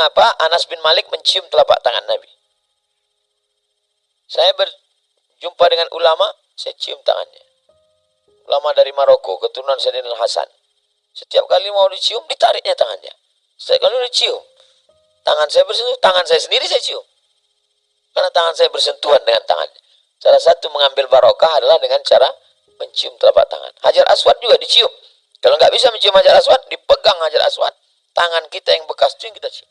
mengapa Anas bin Malik mencium telapak tangan Nabi. Saya berjumpa dengan ulama, saya cium tangannya. Ulama dari Maroko, keturunan Sayyidina Hasan. Setiap kali mau dicium, ditariknya tangannya. Setiap kali dicium, tangan saya bersentuh, tangan saya sendiri saya cium. Karena tangan saya bersentuhan dengan tangannya. Salah satu mengambil barokah adalah dengan cara mencium telapak tangan. Hajar Aswad juga dicium. Kalau nggak bisa mencium Hajar Aswad, dipegang Hajar Aswad. Tangan kita yang bekas cium kita cium.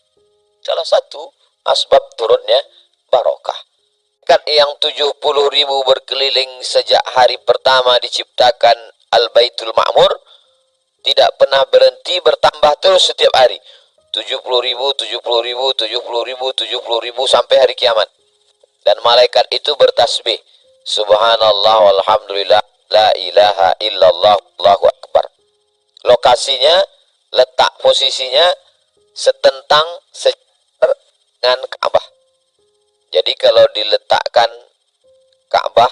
Salah satu asbab turunnya barokah. Yang 70.000 berkeliling sejak hari pertama diciptakan Al-Baitul Ma'mur, tidak pernah berhenti, bertambah terus setiap hari. 70.000, 70.000, 70.000, 70.000 sampai hari kiamat. Dan malaikat itu bertasbih, Subhanallah walhamdulillah, la ilaha illallah, Allahu Akbar. Lokasinya, letak posisinya setentang sejajar dengan Ka'bah. Jadi kalau diletakkan Ka'bah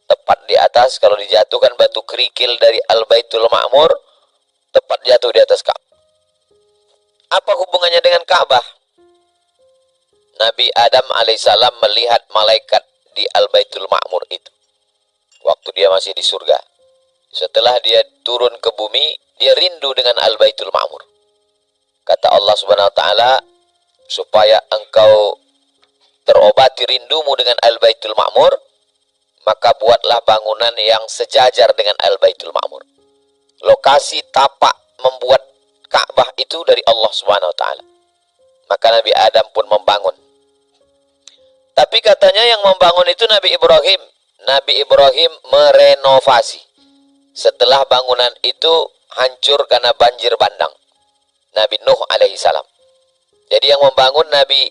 tepat di atas, kalau dijatuhkan batu kerikil dari Al-Baitul Ma'mur, tepat jatuh di atas Ka'bah. Apa hubungannya dengan Ka'bah? Nabi Adam alaihissalam melihat malaikat di Al-Baitul Ma'mur itu waktu dia masih di surga. Setelah dia turun ke bumi, dia rindu dengan Al-Baitul Ma'mur. Kata Allah Subhanahu wa taala, supaya engkau terobati rindumu dengan Al-Baitul Ma'mur, maka buatlah bangunan yang sejajar dengan Al-Baitul Ma'mur. Lokasi tapak membuat Ka'bah itu dari Allah Subhanahu wa taala. Maka Nabi Adam pun membangun. Tapi katanya yang membangun itu Nabi Ibrahim. Nabi Ibrahim merenovasi. Setelah bangunan itu hancur karena banjir bandang. Nabi Nuh alaihissalam. Jadi yang membangun Nabi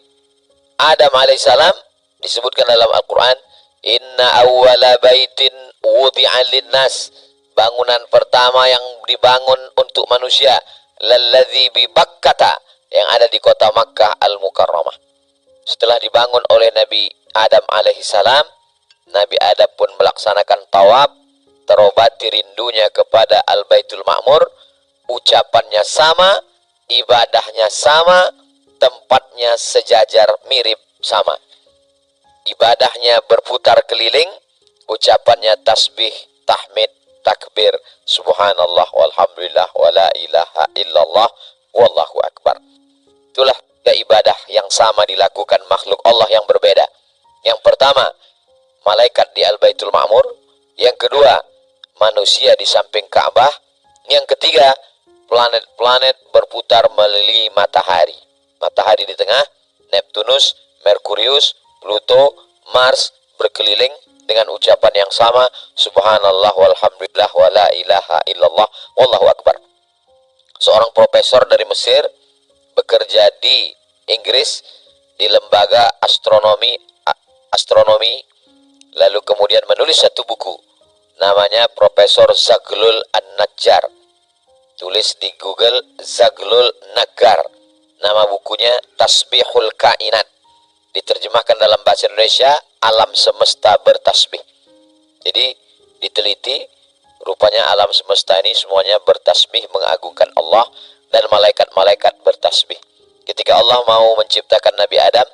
Adam alaihissalam disebutkan dalam Al-Quran, Inna awwala baitin wudi'a linnas. Bangunan pertama yang dibangun untuk manusia, lalladzi bi Bakkata, yang ada di kota Makkah Al-Mukarramah. Setelah dibangun oleh Nabi Adam alaihissalam, Nabi Adam pun melaksanakan tawaf, terobati rindunya kepada Al-Baitul Ma'mur, ucapannya sama, ibadahnya sama, tempatnya sejajar mirip sama. Ibadahnya berputar keliling, ucapannya tasbih, tahmid, takbir, subhanallah, walhamdulillah, wala ilaha illallah, wallahu akbar. Itulah ibadah yang sama dilakukan makhluk Allah yang berbeda. Yang pertama, malaikat di Al-Baitul Ma'mur. Yang kedua, manusia di samping Ka'bah. Yang ketiga, planet-planet berputar melilit matahari. Matahari di tengah, Neptunus, Merkurius, Pluto, Mars berkeliling dengan ucapan yang sama, subhanallah walhamdulillah wala ilaha illallah wallahu akbar. Seorang profesor dari Mesir bekerja di Inggris di lembaga astronomi, lalu kemudian menulis satu buku namanya Profesor Zaglul An-Najjar. Tulis di Google Zaglul Naggar. Nama bukunya Tasbihul Kainat. Diterjemahkan dalam bahasa Indonesia, alam semesta bertasbih. Jadi diteliti, rupanya alam semesta ini semuanya bertasbih mengagungkan Allah, dan malaikat-malaikat bertasbih. Ketika Allah mau menciptakan Nabi Adam,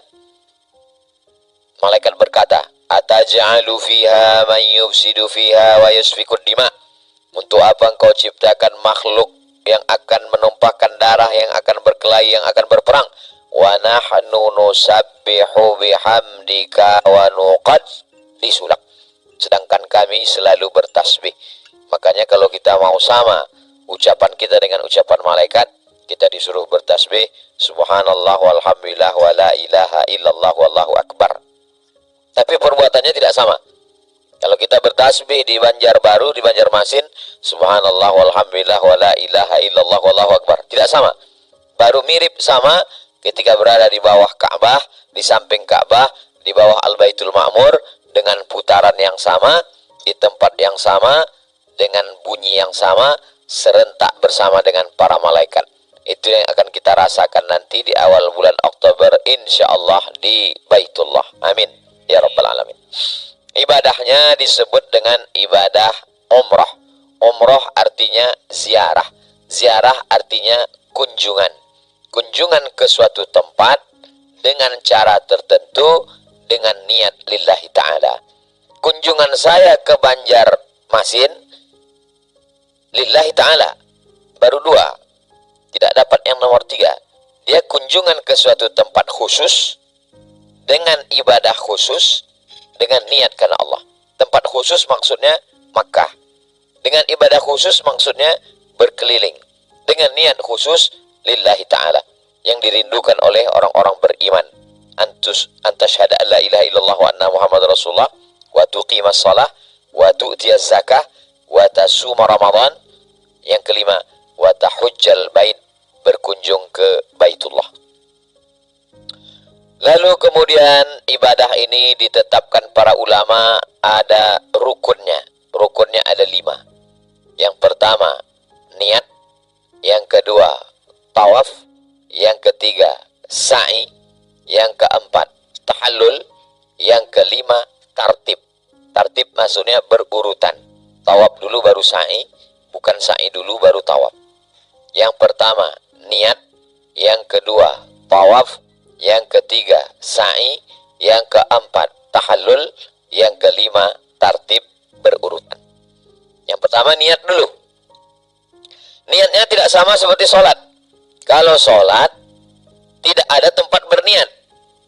malaikat berkata, Ataj'alu fiha man yufsidu fiha wa yasfikud dima. Untuk apa engkau ciptakan makhluk yang akan menumpahkan darah, yang akan berkelahi, yang akan berperang? Wa nahnu nusabbihu bihamdika wa nuqaddisu lak. Sedangkan kami selalu bertasbih. Makanya kalau kita mau sama ucapan kita dengan ucapan malaikat, kita disuruh bertasbih, subhanallah walhamdulillah wa la ilaha illallah wallahu akbar. Tapi perbuatannya tidak sama. Kalau kita bertasbih di Banjarbaru, di Banjarmasin, subhanallah walhamdulillah wa la ilaha illallah wallahu akbar, tidak sama. Baru mirip sama ketika berada di bawah Ka'bah, di samping Ka'bah, di bawah Al-Baitul Ma'mur, dengan putaran yang sama, di tempat yang sama, dengan bunyi yang sama, serentak bersama dengan para malaikat. Itu yang akan kita rasakan nanti di awal bulan Oktober, insyaallah di Baitullah. Amin ya rabbal alamin. Ibadahnya disebut dengan ibadah umrah. Umrah artinya ziarah. Ziarah artinya kunjungan. kunjungan ke suatu tempat dengan cara tertentu dengan niat lillahi ta'ala. Kunjungan saya ke Banjarmasin lillahi ta'ala, baru dua, tidak dapat yang nomor tiga. Dia kunjungan ke suatu tempat khusus dengan ibadah khusus dengan niat karena Allah. Tempat khusus maksudnya Makkah, dengan ibadah khusus maksudnya berkeliling, dengan niat khusus lillahi ta'ala, yang dirindukan oleh orang-orang beriman. Antashhada an la ilaha illallah wa anna Muhammad Rasulullah wa tuqimas salah wa tu'tiyaz zakah wa tasuma Ramadan. Yang kelima, wa tahujjal bait, berkunjung ke Baitullah. Lalu kemudian ibadah ini ditetapkan para ulama ada rukunnya. Rukunnya ada 5. Yang pertama, niat. Yang kedua, tawaf. Yang ketiga, sa'i. Yang keempat, tahallul. Yang kelima, tartib. Tartib maksudnya berurutan. Tawaf dulu baru sa'i, bukan sa'i dulu baru tawaf. Yang pertama, niat. Yang kedua, tawaf. Yang ketiga, sa'i. Yang keempat, tahallul. Yang kelima, tartib berurutan. Yang pertama, niat dulu. Niatnya tidak sama seperti sholat. Kalau sholat, tidak ada tempat berniat.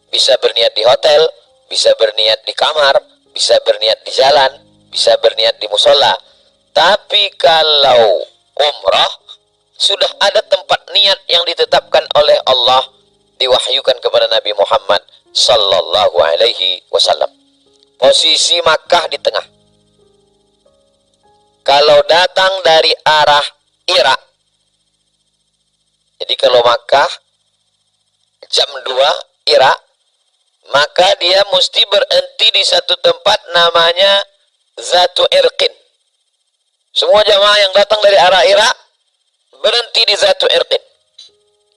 Bisa berniat di hotel, bisa berniat di kamar, bisa berniat di jalan, bisa berniat di musola. Tapi kalau umrah, sudah ada tempat niat yang ditetapkan oleh Allah, diwahyukan kepada Nabi Muhammad sallallahu alaihi wasallam. Posisi Makkah di tengah. Kalau datang dari arah Irak, jadi kalau Makkah jam 2 Irak, maka dia mesti berhenti di satu tempat namanya Zatu Irqin. Semua jamaah yang datang dari arah Irak berhenti di Zatu Irqin.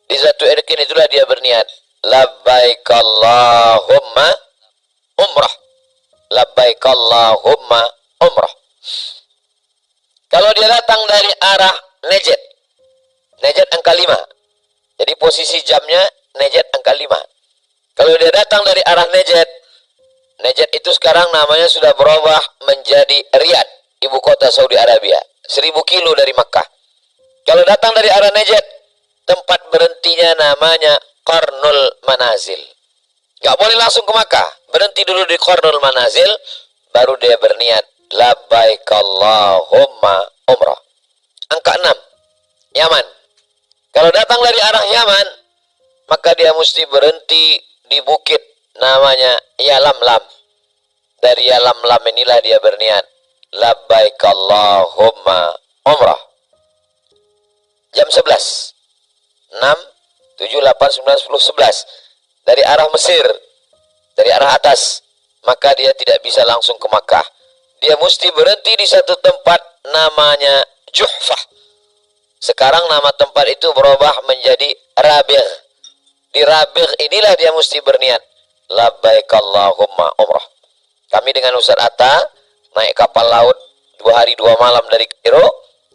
Di Zatu Irqin itulah dia berniat, labbaik Allahumma umrah, labbaik Allahumma umrah. Kalau dia datang dari arah Najd, Najd angka 5, jadi posisi jamnya Najd angka 5. Kalau dia datang dari arah Najd, Najd itu sekarang namanya sudah berubah menjadi Riyadh, ibu kota Saudi Arabia, 1000 kilo dari Makkah. Kalau datang dari arah Najd, tempat berhentinya namanya Qarnul Manazil. Gak boleh langsung ke Makkah, berhenti dulu di Qarnul Manazil, baru dia berniat labbaik Allahumma umrah. Angka 6, Yaman. Kalau datang dari arah Yaman, maka dia mesti berhenti di bukit namanya Yalamlam. Dari Yalamlam inilah dia berniat labbaik Allahumma umrah. Jam 11, 6, 7, 8, 9, 10, 11 dari arah Mesir, dari arah atas, maka dia tidak bisa langsung ke Makkah. Dia mesti berhenti di satu tempat namanya Juhfah. Sekarang nama tempat itu berubah menjadi Rabigh. Di Rabigh inilah dia mesti berniat labbaik Allahumma umrah. Kami dengan Ustaz Atta naik kapal laut 2 hari 2 malam dari Kairo.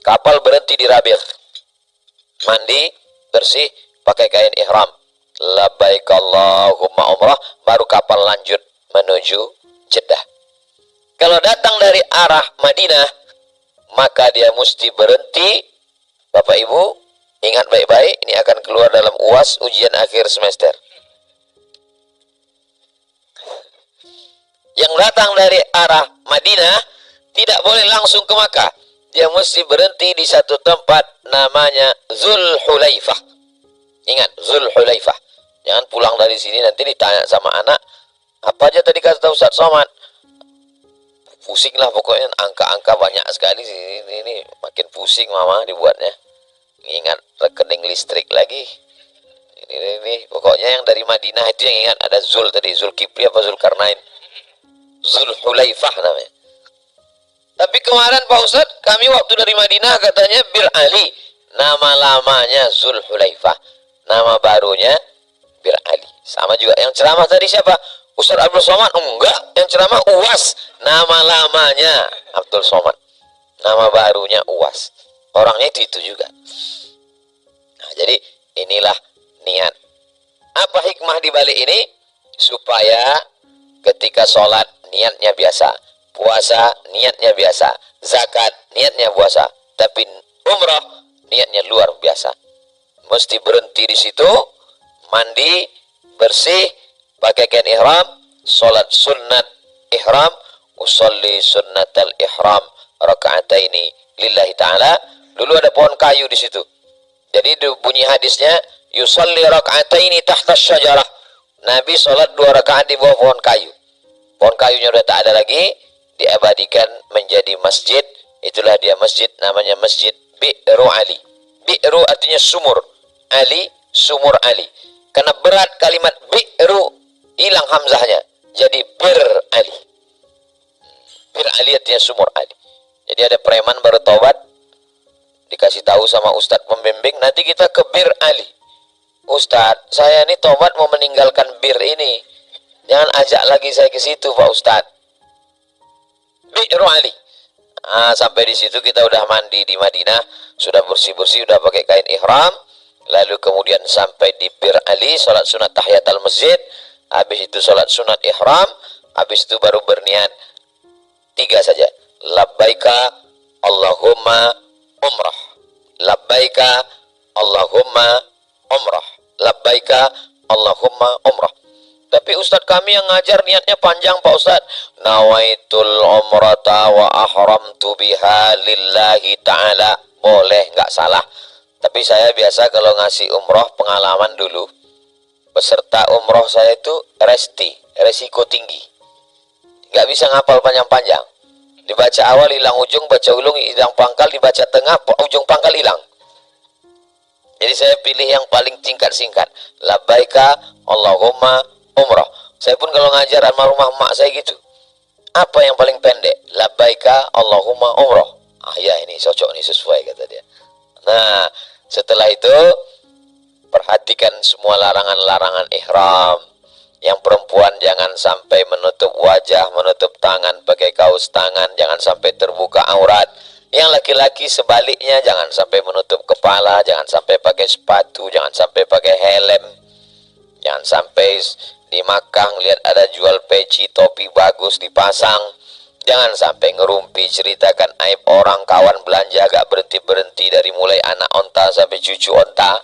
Kapal berhenti di Rabigh, mandi bersih pakai kain ihram, labbaik Allahumma umrah, baru kapal lanjut menuju Jeddah. Kalau datang dari arah Madinah, maka dia mesti berhenti. Bapak Ibu, ingat baik-baik, ini akan keluar dalam UAS, ujian akhir semester. Yang datang dari arah Madinah tidak boleh langsung ke Makkah. Dia mesti berhenti di satu tempat namanya Zulhulaifah. Ingat, Zulhulaifah. Jangan pulang dari sini nanti ditanya sama anak, apa aja tadi kata Ustaz Somad? Pusing lah pokoknya, angka-angka banyak sekali ini makin pusing mama dibuatnya. Ingat rekening listrik lagi. Ini pokoknya yang dari Madinah itu yang ingat ada Zul tadi, Zulkifli apa Zulkarnain. Zulhulaifah namanya. Tapi kemarin Pak Ustadz, kami waktu dari Madinah katanya Bir Ali. Nama lamanya Zulhulaifah, nama barunya Bir Ali. Sama juga yang ceramah tadi siapa? Ustaz Abdul Somad? Enggak, yang ceramah UAS. Nama lamanya Abdul Somad, nama barunya UAS. Orangnya itu juga. Nah, jadi inilah niat. Apa hikmah di balik ini? Supaya ketika sholat niatnya biasa, puasa niatnya biasa, zakat niatnya puasa, tapi umrah niatnya luar biasa. Mesti berhenti di situ, mandi, bersih, pakai kain ihram, sholat sunnat ihram, usolli sunnatal ihram rakaataini lillahi ta'ala. Dulu ada pohon kayu di situ. Jadi bunyi hadisnya, yusolli rakaataini tahta syajarah. Nabi sholat 2 rakaat di bawah pohon kayu. Pohon kayunya sudah tak ada lagi, diabadikan menjadi masjid. Itulah dia masjid, namanya Masjid Bi'ru Ali. Bi'ru artinya sumur, Ali, sumur Ali. Karena berat kalimat Bi'ru, hilang hamzahnya, jadi Bir Ali. Bir Ali artinya sumur Ali. Jadi ada preman baru taubat, dikasih tahu sama ustadz pembimbing, nanti kita ke Bir Ali. Ustadz, saya ini taubat mau meninggalkan bir ini, jangan ajak lagi saya ke situ Pak Ustadz. Bi'ru Ali. Sampai di situ kita udah mandi di Madinah, sudah bersih-bersih, udah pakai kain ihram. Lalu kemudian sampai di Bir Ali, sholat sunat tahiyatul masjid. Habis itu sholat sunat ihram. Habis itu baru berniat 3 saja. Labbaika Allahumma umrah. Labbaika Allahumma umrah. Labbaika Allahumma umrah. Tapi Ustadz kami yang ngajar niatnya panjang Pak Ustadz. Nawaitul umrata wa ahramtu biha lillahi ta'ala. Boleh, nggak salah. Tapi saya biasa kalau ngasih umroh pengalaman dulu. Peserta umroh saya itu resiko tinggi. Nggak bisa ngapal panjang-panjang. Dibaca awal hilang ujung, baca ulung hilang pangkal, dibaca tengah ujung pangkal hilang. Jadi saya pilih yang paling singkat. Labbaika Allahumma umrah. Saya pun kalau ngajar almarhumah mak saya gitu. Apa yang paling pendek? Labbaika Allahumma umrah. Ya ini cocok nih, sesuai kata dia. Nah, setelah itu perhatikan semua larangan-larangan ihram. Yang perempuan jangan sampai menutup wajah, menutup tangan pakai kaos tangan, jangan sampai terbuka aurat. Yang laki-laki sebaliknya, jangan sampai menutup kepala, jangan sampai pakai sepatu, jangan sampai pakai helm. Jangan sampai di Makkah lihat ada jual peci, topi bagus dipasang. Jangan sampai ngerumpi, ceritakan aib orang, kawan belanja gak berhenti-berhenti dari mulai anak onta sampai cucu onta.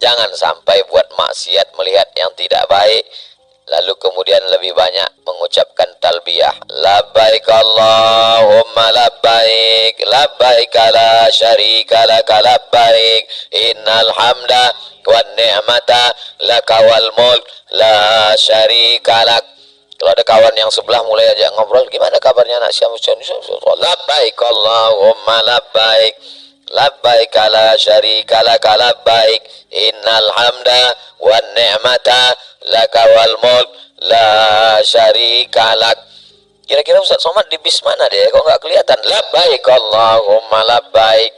Jangan sampai buat maksiat, melihat yang tidak baik. Lalu kemudian lebih banyak mengucapkan talbiyah. Labbaik Allahumma labbaik, labbaik la syarika laka labbaik, innal hamda wan ni'mata laka wal mulk la syarika lak. Kalau ada kawan yang sebelah mulai aja ngobrol, gimana kabarnya anak Syamsuddin? Labbaik Allahumma labbaik, labbaik la syarika laka labbaik, innal hamda wan ni'mata laka wal mulk la syarika lak. Kira-kira Ustaz Somad di bis mana deh? Kok nggak kelihatan? Labbaik Allahumma labbaik,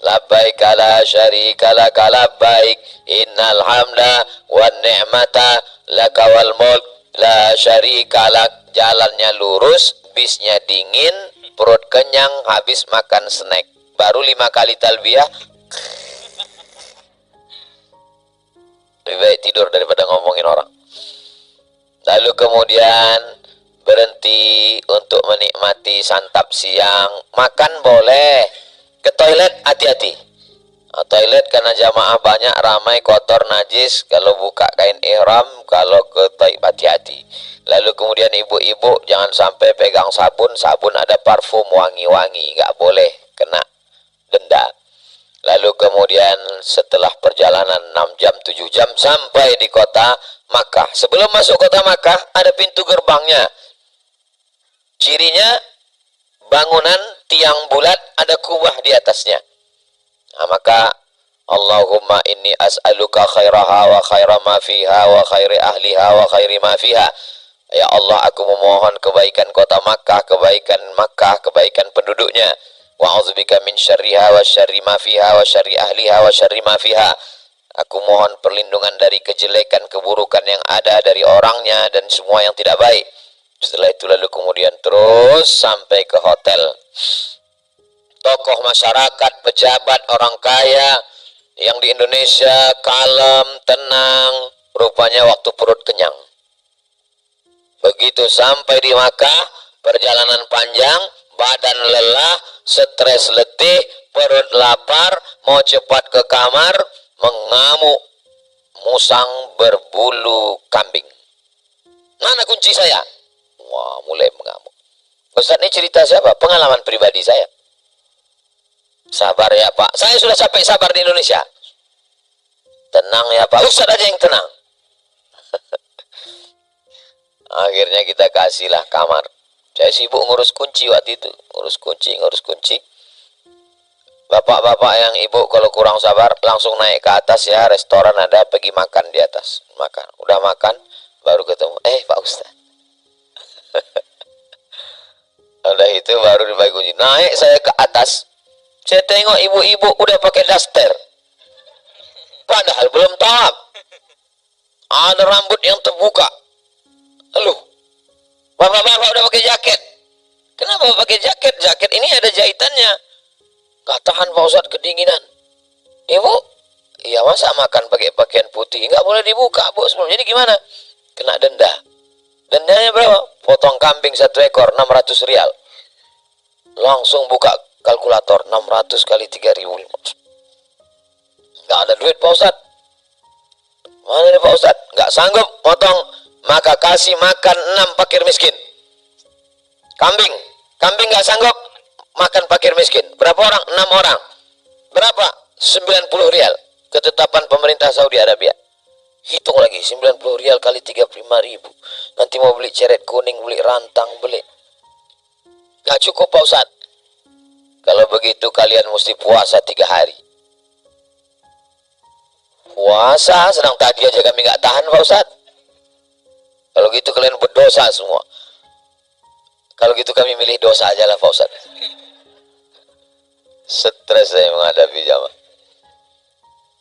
labbaik la syarika laka labbaik, innal hamda wan ni'mata laka wal mulk la syarika lak. Jalannya lurus, bisnya dingin, perut kenyang, habis makan snack. Baru 5 kali talbiyah. Lebih baik tidur daripada ngomongin orang. Lalu kemudian berhenti untuk menikmati santap siang. Makan boleh, ke toilet hati-hati. Toilet karena jamaah banyak, ramai, kotor, najis. Kalau buka kain ihram, kalau ke toilet hati-hati. Lalu kemudian ibu-ibu jangan sampai pegang sabun ada parfum wangi-wangi, nggak boleh, kena denda. Lalu kemudian setelah perjalanan 6 jam 7 jam sampai di kota Makkah. Sebelum masuk kota Makkah ada pintu gerbangnya. Cirinya bangunan tiang bulat, ada kubah di atasnya. Nah, maka Allahumma inni as'aluka khairaha wa khaira ma fiha wa khairi ahliha wa khairi ma fiha. Ya Allah, aku memohon kebaikan kota Makkah, kebaikan penduduknya. Wa a'udzubika min syarriha wa syarri ma fiha wa syarri ahliha wa syarri ma fiha. Aku mohon perlindungan dari kejelekan, keburukan yang ada, dari orangnya dan semua yang tidak baik. Setelah itu lalu kemudian terus sampai ke hotel. Tokoh masyarakat, pejabat, orang kaya, Yang di Indonesia kalem, tenang, rupanya waktu perut kenyang. Begitu sampai di Makkah, perjalanan panjang, badan lelah, stres letih, perut lapar, mau cepat ke kamar, mengamuk musang berbulu kambing. Mana kunci saya? Wah, mulai mengamuk. Ustaz, ini cerita siapa? Pengalaman pribadi saya. Sabar ya Pak, saya sudah capek sabar di Indonesia. Tenang ya Pak, Ustaz aja yang tenang. Akhirnya kita kasihlah kamar. Saya sibuk ngurus kunci waktu itu, ngurus kunci. Bapak-bapak yang ibu kalau kurang sabar langsung naik ke atas ya, restoran ada, pergi makan di atas. Makan, udah makan baru ketemu. Pak Ustaz. Udah itu baru dibagi kunci. Naik saya ke atas. Saya tengok ibu-ibu udah pakai daster. Padahal belum tahap. Ada rambut yang terbuka. Lalu, bapak-bapak udah pakai jaket. Kenapa pakai jaket? Jaket ini ada jahitannya. Gak tahan Pak Ustadz, kedinginan. Ibu, iya masa makan pakai pakaian putih? Nggak boleh dibuka Bu sebelum. Jadi gimana? Kena denda. Dendanya berapa? Potong kambing 1 ekor 600 rial. Langsung buka kalkulator, 600 kali 3.000. Nggak ada duit Pak Ustadz. Mana nih Pak Ustadz? Nggak sanggup potong, maka kasih makan 6 fakir miskin. Kambing nggak sanggup, makan fakir miskin. Berapa orang? 6 orang. Berapa? 90 rial. Ketetapan pemerintah Saudi Arabia. Hitung lagi, 90 rial kali 35.000. Nanti mau beli ceret kuning, beli rantang, beli. Gak cukup Pak Ustadz. Kalau begitu kalian mesti puasa 3 hari. Puasa, sedang tadi aja kami gak tahan Pak Ustadz. Kalau gitu kalian berdosa semua. Kalau gitu kami milih dosa aja lah Pak Ustadz. Stres saya menghadapi jamaah.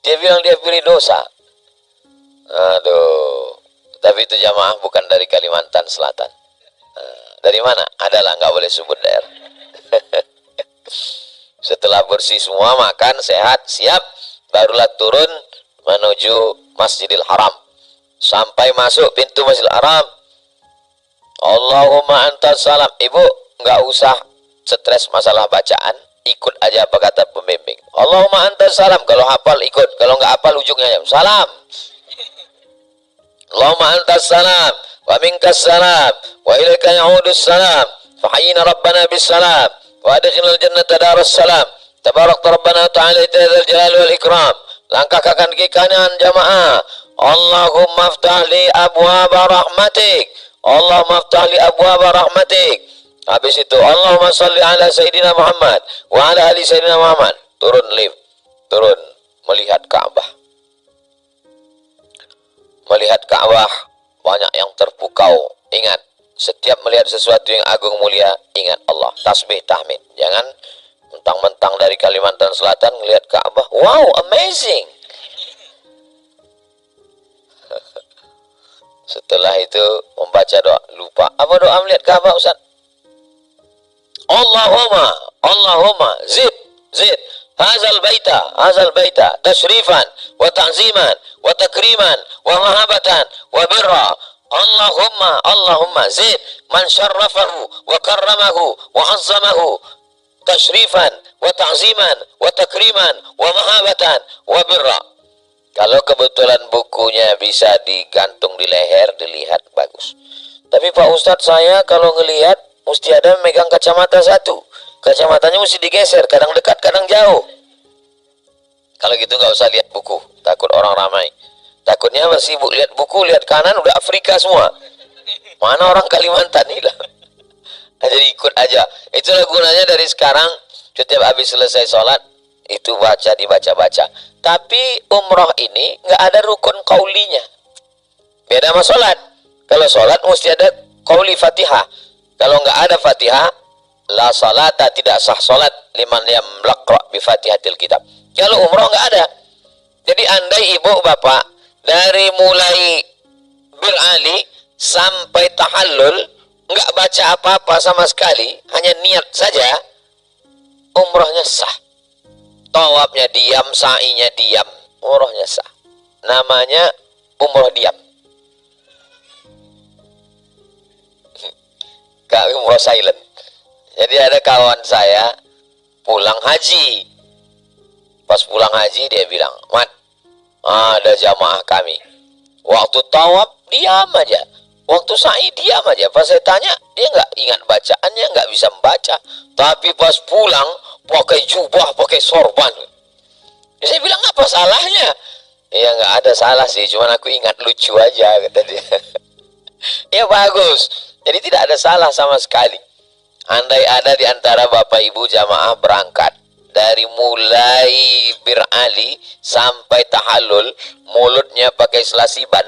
Dia bilang dia pilih dosa. Aduh. Tapi itu jamaah bukan dari Kalimantan Selatan. Dari mana? Adalah, nggak boleh sebut daerah. Setelah bersih semua, makan, sehat, siap, barulah turun menuju Masjidil Haram. Sampai masuk pintu Masjidil Haram, Allahumma antas salam. Ibu nggak usah stres masalah bacaan, ikut aja apa kata pembimbing. Allahumma antas salam. Kalau hafal ikut, kalau nggak hafal ujungnya salam. Allahumma antas salam wa minkas salam wa ilaika ya'udus salam fahayyina rabbana bis salam wa adkhilnal jannata daras salam tabarakta rabbana ta'ala dzal jalali wal ikram. Langkah kaki kanan jamaah. Allahumma aftah li abwaaba rahmatik. Allahumma aftah li abwaaba rahmatik. Habis itu Allahumma salli ala Sayyidina Muhammad wa ala ali Sayyidina Muhammad. Turun lift, turun melihat Ka'bah. Melihat Ka'bah, banyak yang terpukau. Ingat, setiap melihat sesuatu yang agung mulia, ingat Allah. Tasbih, tahmid. Jangan mentang-mentang dari Kalimantan Selatan melihat Ka'bah. Wow, amazing. Setelah itu membaca doa. Lupa. Apa doa melihat Ka'bah Ustaz? Allahumma zid hazal baita tashrifan wa ta'ziman wa takriman wa mahabatan wa birra. Allahumma zid man syarrafahu wa karramahu wa azzamahu tashrifan wa ta'ziman wa takriman wa mahabatan wa birra. Kalau kebetulan bukunya bisa digantung di leher, dilihat bagus. Tapi Pak Ustadz, saya kalau ngelihat mesti ada megang kacamata satu. Kacamatanya mesti digeser, kadang dekat, kadang jauh. Kalau gitu nggak usah lihat buku, takut orang ramai. Takutnya masih sibuk lihat buku, lihat kanan udah Afrika semua. Mana orang Kalimantan nih lah. Jadi ikut aja. Itulah gunanya dari sekarang, setiap habis selesai sholat itu dibaca. Tapi umroh ini nggak ada rukun qaulinya. Beda sama sholat. Kalau sholat mesti ada qauli Fatihah. Kalau nggak ada Fatihah, la salata, tidak sah sholat liman lam yaqra bi Fatihatil kitab. Kalau umroh nggak ada. Jadi andai ibu bapak dari mulai berali sampai tahallul nggak baca apa-apa sama sekali, hanya niat saja, umrohnya sah. tawafnya diam, sa'inya diam, umrohnya sah. Namanya umroh diam. Gak umroh silent. Jadi ada kawan saya pulang haji. Pas pulang haji dia bilang, "Mat, ada jamaah kami. Waktu tawaf diam aja. Waktu sa'i diam aja. Pas saya tanya, dia nggak ingat bacaannya, nggak bisa membaca. Tapi pas pulang pakai jubah, pakai sorban." Saya bilang, "Apa salahnya?" "Ya nggak ada salah sih, cuman aku ingat lucu aja," kata dia. Ya bagus. Jadi tidak ada salah sama sekali. Andai ada di antara bapak ibu jamaah berangkat dari mulai birali sampai tahallul, mulutnya pakai selasiban,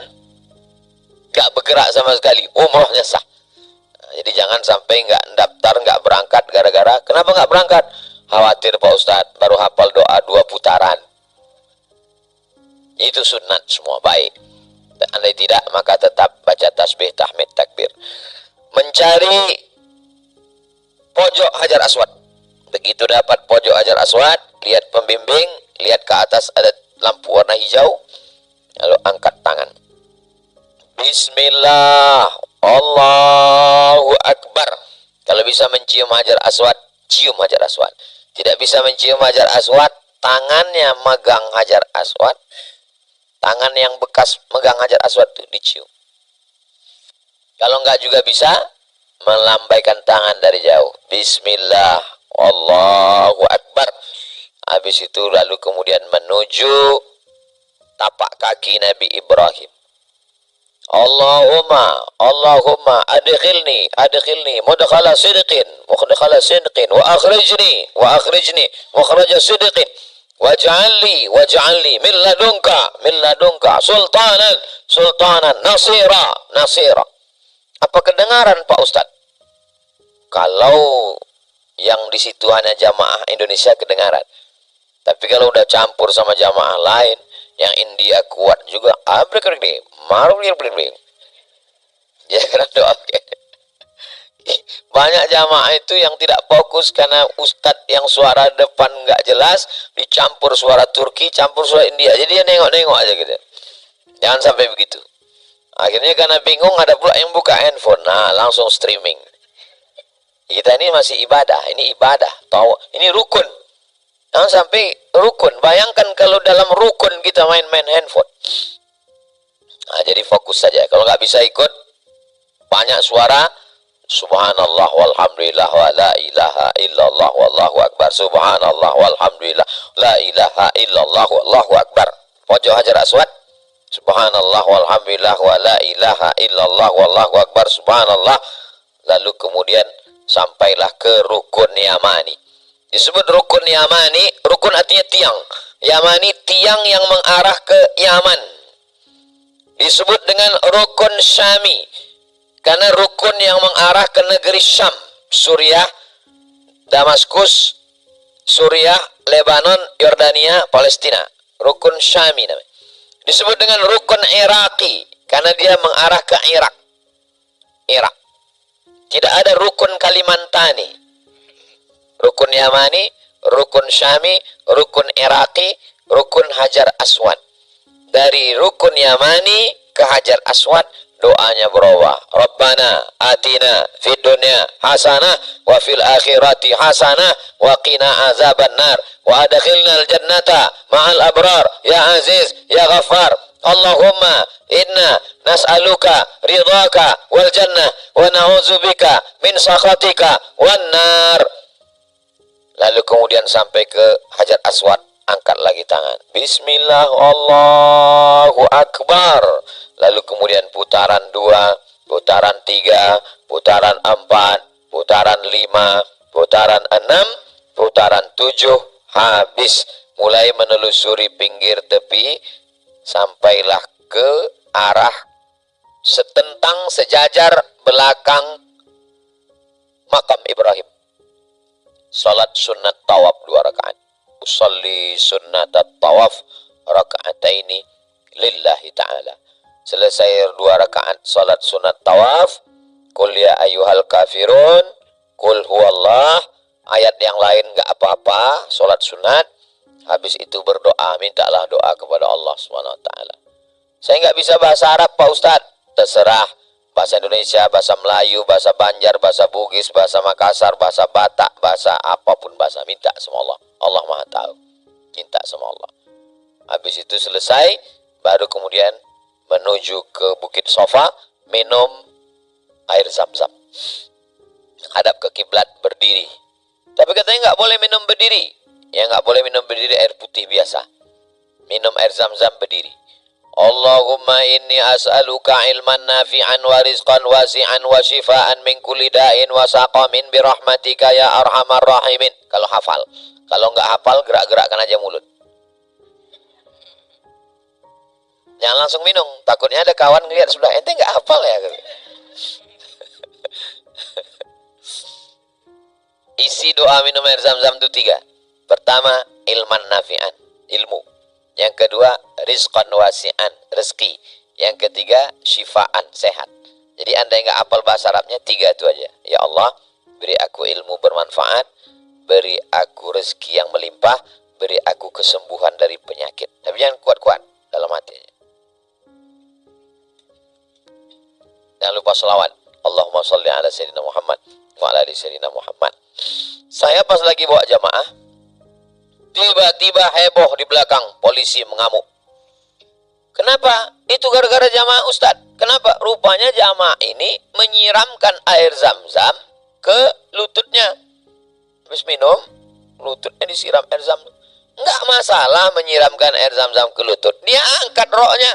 gak bergerak sama sekali, umrohnya sah. Nah, jadi jangan sampai nggak daftar, nggak berangkat gara-gara kenapa nggak berangkat? Khawatir Pak Ustadz baru hafal doa 2 putaran. Itu sunat semua, baik. Andai tidak, maka tetap baca tasbih, tahmid, takbir. Mencari pojok Hajar Aswad. Begitu dapat pojok Hajar Aswad, lihat pembimbing, lihat ke atas ada lampu warna hijau, lalu angkat tangan. Bismillah, Allahu Akbar. Kalau bisa mencium Hajar Aswad, cium Hajar Aswad. Tidak bisa mencium Hajar Aswad, tangannya megang Hajar Aswad, tangan yang bekas megang Hajar Aswad itu dicium. Kalau enggak juga bisa melambaikan tangan dari jauh. Bismillah, Allahu Akbar. Habis itu lalu kemudian menuju tapak kaki Nabi Ibrahim. Allahumma adkhilni mudkhala sidqin wa akhrijni mukhraja sidqin waj'alni min ladunka sultanan nasira. Apa kedengaran Pak Ustadz? Kalau yang di situ hanya jamaah Indonesia kedengaran. Tapi kalau udah campur sama jamaah lain, yang India kuat juga, ya kan doa. Banyak jamaah itu yang tidak fokus karena ustadz yang suara depan nggak jelas dicampur suara Turki, campur suara India. Jadi dia nengok-nengok aja gitu. Jangan sampai begitu. Akhirnya karena bingung ada pula yang buka handphone, nah langsung streaming. Kita ini masih ibadah, ini ibadah, ini rukun. Jangan sampai rukun. Bayangkan kalau dalam rukun kita main-main handphone. Nah, jadi fokus saja. Kalau nggak bisa ikut banyak suara, subhanallah walhamdulillah wa la ilaha illallah wallahu akbar. Subhanallah walhamdulillah la ilaha illallah wallahu akbar. Pojok Hajar Aswad. Subhanallah walhamdulillah wa la ilaha illallah wallahu akbar. Subhanallah. Lalu kemudian sampailah ke rukun Yamani. Disebut rukun Yamani, rukun artinya tiang. Yamani tiang yang mengarah ke Yaman. Disebut dengan rukun Syami karena rukun yang mengarah ke negeri Syam, Suriah, Damaskus, Suriah, Lebanon, Yordania, Palestina. Rukun Syami namanya. Disebut dengan rukun Iraqi karena dia mengarah ke Irak. Tidak ada rukun Kalimantani. Rukun Yamani, rukun Syami, rukun Iraqi, rukun Hajar Aswad. Dari rukun Yamani ke Hajar Aswad doanya berubah. Rabbana atina fid dunya hasanah wa fil akhirati hasanah wa qina azaban nar wa adkhilnal jannata ma'al abrar ya aziz ya ghaffar. Allahumma inna nas'aluka ridhaka wal jannah wa na'udzubika min sakhatika wan nar. Lalu kemudian sampai ke Hajar Aswad, angkat lagi tangan. Bismillah, Allahu Akbar. Lalu kemudian putaran 2, putaran 3, putaran 4, putaran 5, putaran 6, putaran 7, habis. Mulai menelusuri pinggir tepi, sampailah ke arah setentang sejajar belakang makam Ibrahim. Salat sunnat tawaf 2 rakaat. Usalli sunnat tawaf raka'ataini lillahi ta'ala. Selesai 2 rakaat salat sunat tawaf, qul ya ayyuhal kafirun, qul huwallah, ayat yang lain enggak apa-apa, salat sunat. Habis itu berdoa, mintalah doa kepada Allah Subhanahu wa taala. Saya nggak bisa bahasa Arab, Pak Ustadz. Terserah. Bahasa Indonesia, bahasa Melayu, bahasa Banjar, bahasa Bugis, bahasa Makassar, bahasa Batak, bahasa apapun bahasa, minta sama Allah. Allah Maha tahu. Minta sama Allah. Habis itu selesai, baru kemudian menuju ke Bukit Sofa, minum air zam-zam. Hadap ke kiblat, berdiri. Tapi katanya nggak boleh minum berdiri. Ya nggak boleh minum berdiri, air putih biasa. Minum air zam-zam berdiri. Allahumma inni as'aluka ilman nafi'an wa rizqan wasi'an wa shifaan min kulli da'in wa saqamin birahmatika ya arhamar rahimin. Kalau hafal. Kalau nggak hafal, gerak-gerakkan aja mulut. Jangan langsung minum. Takutnya ada kawan ngeliat sudah, ente nggak hafal ya. Isi doa minum air zam-zam itu 3. Pertama, ilman nafi'an, ilmu. Yang kedua, rizqan wasi'an, rezeki. Yang ketiga, syifaan, sehat. Jadi anda yang nggak hafal bahasa Arabnya, 3 itu aja. Ya Allah, beri aku ilmu bermanfaat, beri aku rezeki yang melimpah, beri aku kesembuhan dari penyakit. Tapi jangan kuat-kuat dalam hatinya. Jangan lupa selawat. Allahumma sholli ala sayyidina Muhammad wa ala ali sayyidina Muhammad. Saya pas lagi bawa jamaah, tiba-tiba heboh di belakang, polisi mengamuk. Kenapa? Itu gara-gara jamaah Ustadz. Kenapa? Rupanya jamaah ini menyiramkan air zam-zam ke lututnya. Habis minum, lututnya disiram air zam-zam. Enggak masalah menyiramkan air zam-zam ke lutut. Dia angkat roknya.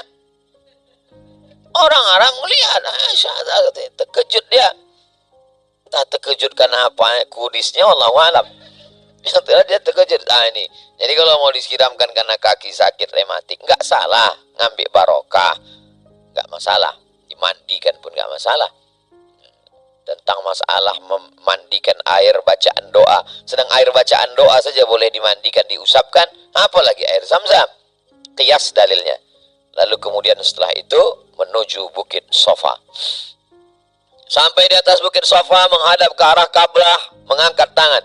Orang-orang melihat, terkejut dia. Entah terkejut karena apa, kudisnya wallahu alam. Dia terkejut. Ini. Jadi kalau mau disiramkan karena kaki sakit rematik, nggak salah ngambil barokah, nggak masalah. Dimandikan pun nggak masalah. Tentang masalah memandikan air bacaan doa, sedang air bacaan doa saja boleh dimandikan, diusapkan, apalagi air zam-zam. Qiyas dalilnya. Lalu kemudian setelah itu menuju Bukit Sofa. Sampai di atas Bukit Sofa, menghadap ke arah Ka'bah, mengangkat tangan.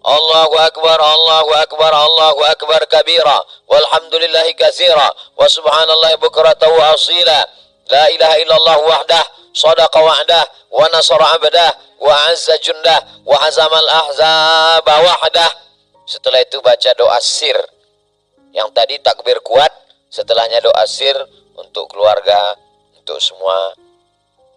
Allahu Akbar, Allahu Akbar, Allahu Akbar kabira, walhamdulillahi katsira, wa subhanallahi bukratan wa asila, la ilaha illallah wahdah, sadaqa wa'dah, wa nasara abdah, wa azza jundah, wa hazamal ahzaba wahdah. Setelah itu baca doa sir. Yang tadi takbir kuat, setelahnya doa sir untuk keluarga, untuk semua.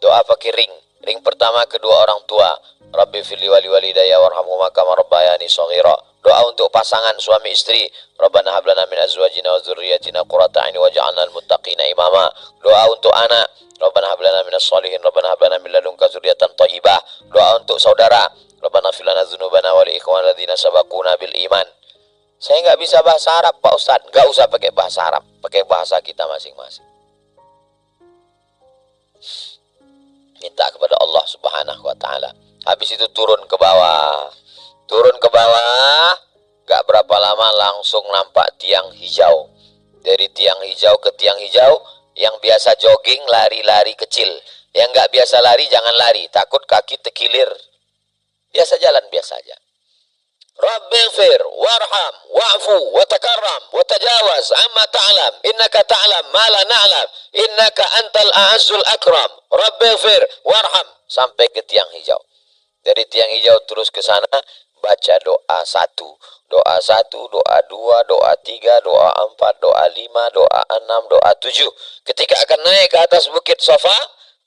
Doa pakai ring. Ring pertama kedua orang tua. Rabbi fili wali walidayya warhamhuma kama rabbayani shaghira. Doa untuk pasangan suami istri. Rabbana hab lana min azwajina wa dzurriyyatina qurrata a'yun waj'alna lil muttaqina imama. Doa untuk anak. Rabbana hab lana minas shalihin. Rabbana hab lana min ladunka dzurriyyatan thayyibah. Doa untuk saudara. Rabbana ighfir lana dzunubana wa li ikhwanina alladziina sabaquna bil iman. Saya nggak bisa bahasa Arab, Pak Ustadz. Nggak usah pakai bahasa Arab, pakai bahasa kita masing-masing. Minta kepada Allah Subhanahu wa taala. Habis itu turun ke bawah. Turun ke bawah, gak berapa lama langsung nampak tiang hijau. Dari tiang hijau ke tiang hijau, yang biasa jogging lari-lari kecil. Yang gak biasa lari jangan lari, takut kaki terkilir. Biasa jalan biasa aja. Rabbighfir warham wa'fu wa takarram wa tajawaz amma ta'lam innaka ta'lam ma la na'lam innaka antal a'azzul akram. Rabbighfir warham sampai ke tiang hijau. Dari tiang hijau terus ke sana, baca doa 1, doa 1, doa 2, doa 3, doa 4, doa 5, doa 6, doa 7. Ketika akan naik ke atas Bukit Sofa,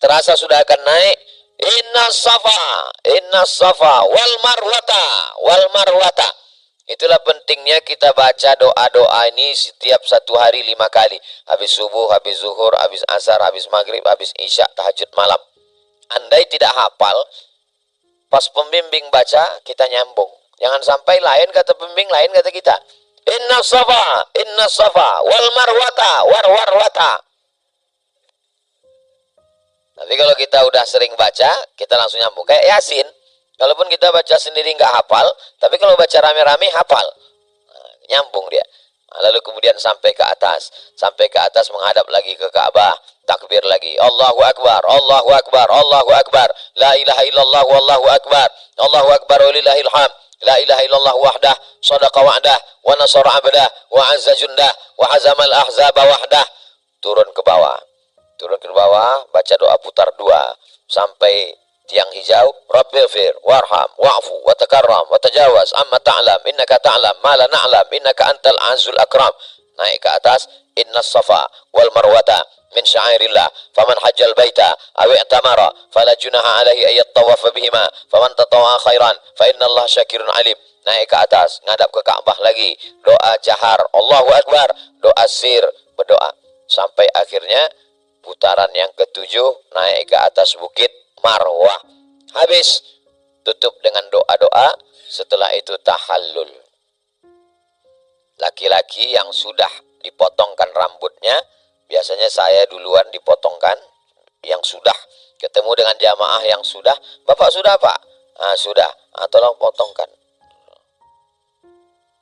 terasa sudah akan naik. Inna safa wal marwata. Itulah pentingnya kita baca doa-doa ini setiap 1 hari 5 kali. Habis subuh, habis zuhur, habis asar, habis maghrib, habis isya, tahajud malam. Andai tidak hafal, pas pembimbing baca, kita nyambung. Jangan sampai lain kata pembimbing, lain kata kita. Inna safa wal marwata. Tapi kalau kita udah sering baca, kita langsung nyambung. Kayak Yasin, kalaupun kita baca sendiri nggak hafal, tapi kalau baca rame-rame hafal. Nah, nyambung dia. Nah, lalu kemudian sampai ke atas menghadap lagi ke Ka'bah, takbir lagi. Allahu Akbar, Allahu Akbar, Allahu Akbar. La ilaha illallah wallahu akbar. Allahu Akbar walillahil hamd. La ilaha illallah wahdah, sadaqa wa'dah, wa nasara abdah, wa azza jundah, wa hazamal ahzaba wahdah. Turun ke bawah. Turun ke bawah, baca doa putar 2 sampai tiang hijau. Rabbighfir warham wa'fu wa takarram wa tajawaz amma ta'lam innaka ta'lam ma la na'lam innaka antal azul akram. Naik ke atas, innas safa wal marwata min syairillah faman hajjal baita aw i'tamara fala junaha alaihi ayat tawaf bihima faman tatawwa khairan fa innallaha syakirun alim. Naik ke atas, ngadap ke Ka'bah lagi, doa jahar Allahu akbar, doa sir, berdoa sampai akhirnya putaran yang ke-7 naik ke atas bukit Marwah. Habis, tutup dengan doa-doa. Setelah itu tahallul. Laki-laki yang sudah dipotongkan rambutnya, biasanya saya duluan dipotongkan. Yang sudah ketemu dengan jamaah yang sudah, Bapak sudah Pak? Sudah. Tolong potongkan.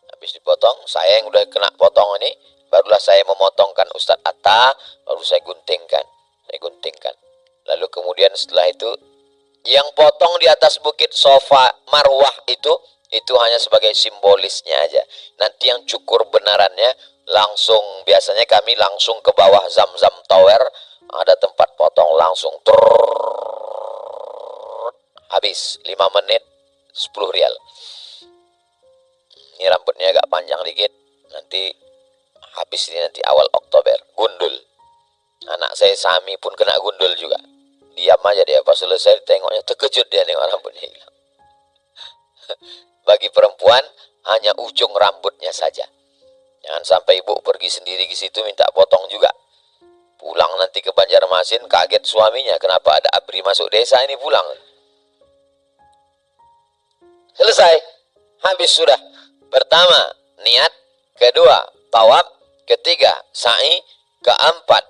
Habis dipotong, saya yang udah kena potong ini, barulah saya memotongkan Ustadz Atta, baru saya guntingkan. Lalu kemudian setelah itu, yang potong di atas bukit Sofa Marwah itu hanya sebagai simbolisnya aja. Nanti yang cukur benarannya langsung, biasanya kami langsung ke bawah Zam-Zam Tower, ada tempat potong, langsung habis 5 menit 10 rial. Ini rambutnya agak panjang dikit, nanti habis ini nanti awal Oktober, gundul. Anak saya Sami pun kena gundul juga. Diam aja dia, pas selesai tengoknya terkejut dia nengok rambutnya hilang. Bagi perempuan hanya ujung rambutnya saja. Jangan sampai ibu pergi sendiri ke situ minta potong juga. Pulang nanti ke Banjarmasin kaget suaminya, kenapa ada ABRI masuk desa ini pulang. Selesai, habis sudah. Pertama, niat. Kedua, tawaf. Ketiga, sa'i. Keempat,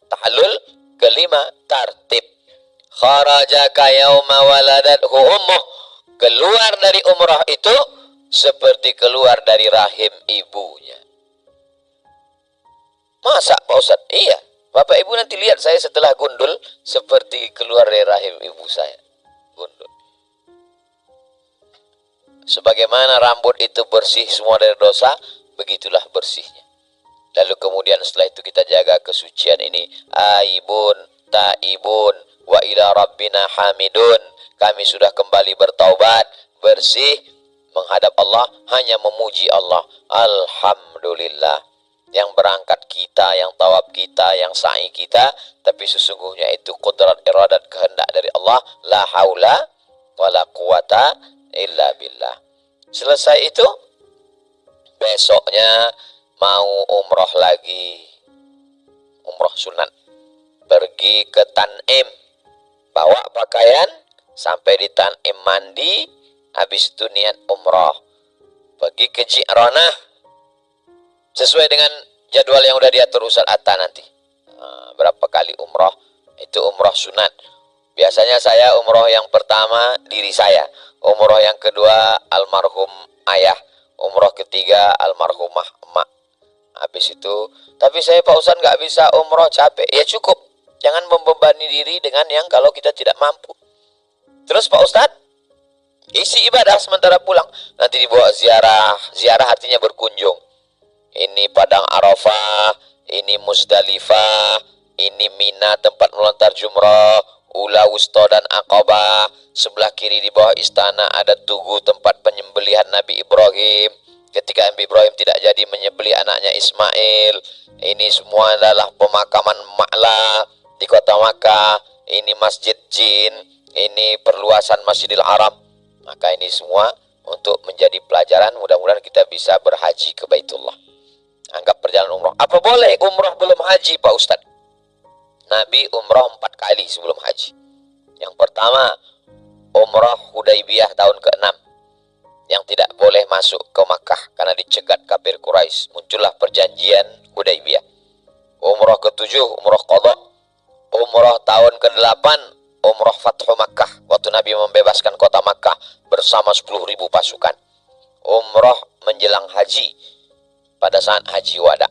tahallul. Kelima, tartib. Kharajaka yauma waladathu ummuh. Keluar dari umrah itu seperti keluar dari rahim ibunya. Masa Pak Ustadz? Iya. Bapak Ibu nanti lihat saya setelah gundul seperti keluar dari rahim ibu saya. Gundul. Sebagaimana rambut itu bersih semua dari dosa, begitulah bersihnya. Lalu kemudian setelah itu kita jaga kesucian ini. Aibun, taibun, wa ila rabbina hamidun. Kami sudah kembali bertaubat, bersih, menghadap Allah, hanya memuji Allah. Alhamdulillah. Yang berangkat kita, yang tawaf kita, yang sa'i kita, tapi sesungguhnya itu qudrat iradat kehendak dari Allah. La haula wa la quwata illa billah. Selesai itu, besoknya mau umroh lagi. Umroh sunat. Pergi ke Tanim. Bawa pakaian, sampai di Tanim mandi, habis itu niat umroh. Pergi ke Ji'ranah, sesuai dengan jadwal yang udah diatur Ustadz Atta nanti. Berapa kali umroh, itu umroh sunat. Biasanya saya umroh yang pertama diri saya, umroh yang kedua almarhum ayah, umroh ketiga almarhumah emak. Habis itu, tapi saya Pak Ustadz nggak bisa umroh, capek. Ya cukup, jangan membebani diri dengan yang kalau kita tidak mampu. Terus Pak Ustadz, isi ibadah sementara pulang. Nanti dibawa ziarah, ziarah artinya berkunjung. Ini Padang Arafah, ini Musdalifah, ini Mina tempat melontar jumrah, Ula Wusta dan Aqabah. Sebelah kiri di bawah istana ada Tugu tempat penyembelihan Nabi Ibrahim. Ketika Nabi Ibrahim tidak jadi menyembelih anaknya Ismail. Ini semua adalah pemakaman Ma'la di kota Makkah. Ini Masjid Jin, ini perluasan Masjidil Haram. Maka ini semua untuk menjadi pelajaran, mudah-mudahan kita bisa berhaji ke Baitullah. Anggap perjalanan umroh. Apa boleh umroh belum haji Pak Ustadz? Nabi umroh 4 kali sebelum haji. Yang pertama, umroh Hudaybiyah tahun ke-6. Yang tidak boleh masuk ke Makkah karena dicegat kafir Quraisy. Muncullah perjanjian Hudaybiyah. Umroh ke-7, umroh qadha. Umroh tahun ke-8, umroh Fathu Makkah. Waktu Nabi membebaskan kota Makkah bersama 10.000 pasukan. Umroh menjelang haji, pada saat haji wada.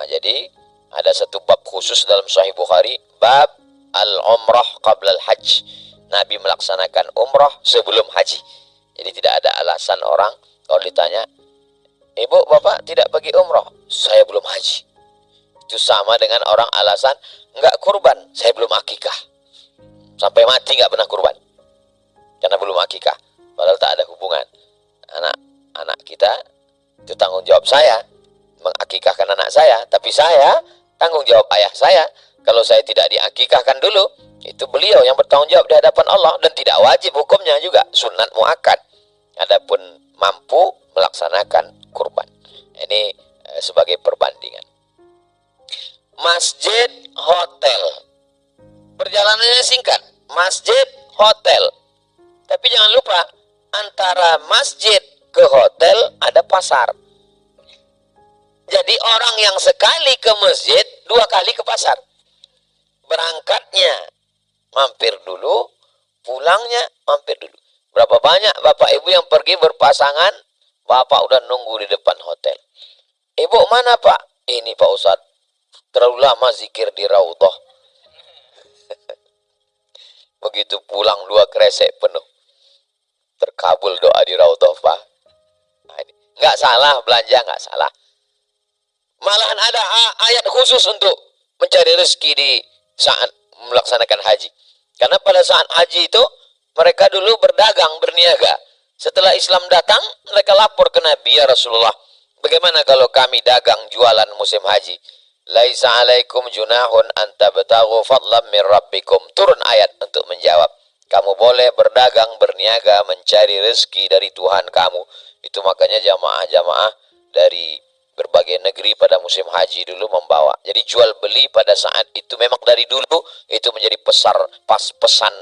Jadi ada satu bab khusus dalam Sahih Bukhari, bab al-umrah qabla al-hajj. Nabi melaksanakan umrah sebelum haji. Jadi tidak ada alasan orang kalau ditanya, ibu bapak tidak pergi umroh, saya belum haji. Itu sama dengan orang alasan nggak kurban, saya belum akikah. Sampai mati nggak pernah kurban karena belum akikah. Padahal tak ada hubungan. Anak kita itu tanggung jawab saya mengakikahkan anak saya, tapi saya tanggung jawab ayah saya. Kalau saya tidak diakikahkan dulu, itu beliau yang bertanggung jawab di hadapan Allah, dan tidak wajib hukumnya juga, sunat muakkad. Adapun mampu melaksanakan kurban. Ini sebagai perbandingan. Masjid, hotel. Perjalanannya singkat. Masjid, hotel. Tapi jangan lupa, antara masjid ke hotel ada pasar. Jadi orang yang sekali ke masjid, 2 kali ke pasar. Berangkatnya mampir dulu, pulangnya mampir dulu. Berapa banyak bapak ibu yang pergi berpasangan, bapak udah nunggu di depan hotel. Ibu mana pak? Ini Pak Ustadz, terlalu lama zikir di Raudhah. Begitu pulang 2 kresek penuh. Terkabul doa di Raudhah pak. Nggak salah belanja, nggak salah. Malahan ada ayat khusus untuk mencari rezeki di saat melaksanakan haji. Karena pada saat haji itu mereka dulu berdagang, berniaga. Setelah Islam datang, mereka lapor ke Nabi, ya Rasulullah, bagaimana kalau kami dagang jualan musim haji? Laisa alaikum junahun anta tabtaghu fadlan min rabbikum. Turun ayat untuk menjawab. Kamu boleh berdagang, berniaga, mencari rezeki dari Tuhan kamu. Itu makanya jamaah-jamaah dari berbagai negeri pada musim haji dulu membawa. Jadi jual beli pada saat itu memang dari dulu itu menjadi pesan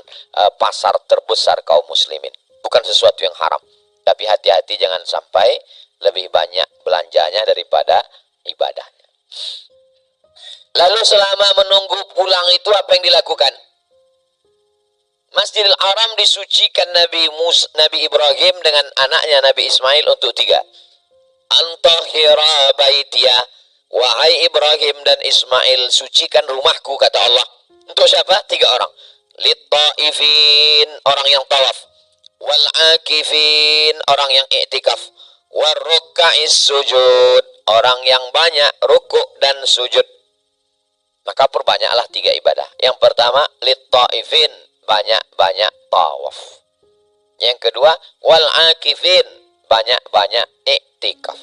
pasar terbesar kaum muslimin. Bukan sesuatu yang haram. Tapi hati-hati jangan sampai lebih banyak belanjanya daripada ibadahnya. Lalu selama menunggu pulang itu apa yang dilakukan? Masjidil Haram disucikan Nabi Ibrahim dengan anaknya Nabi Ismail untuk 3. Antahira baitiyah, wahai Ibrahim dan Ismail, sucikan rumahku, kata Allah. Untuk siapa? 3 orang. Lit-ta'ifin, orang yang tawaf. Wal-akifin, orang yang i'tikaf. War-rukka'is sujud, orang yang banyak rukuk dan sujud. Maka perbanyaklah 3 ibadah. Yang pertama, lit-ta'ifin, banyak-banyak tawaf. Yang kedua, wal-akifin, banyak-banyak i'tikaf.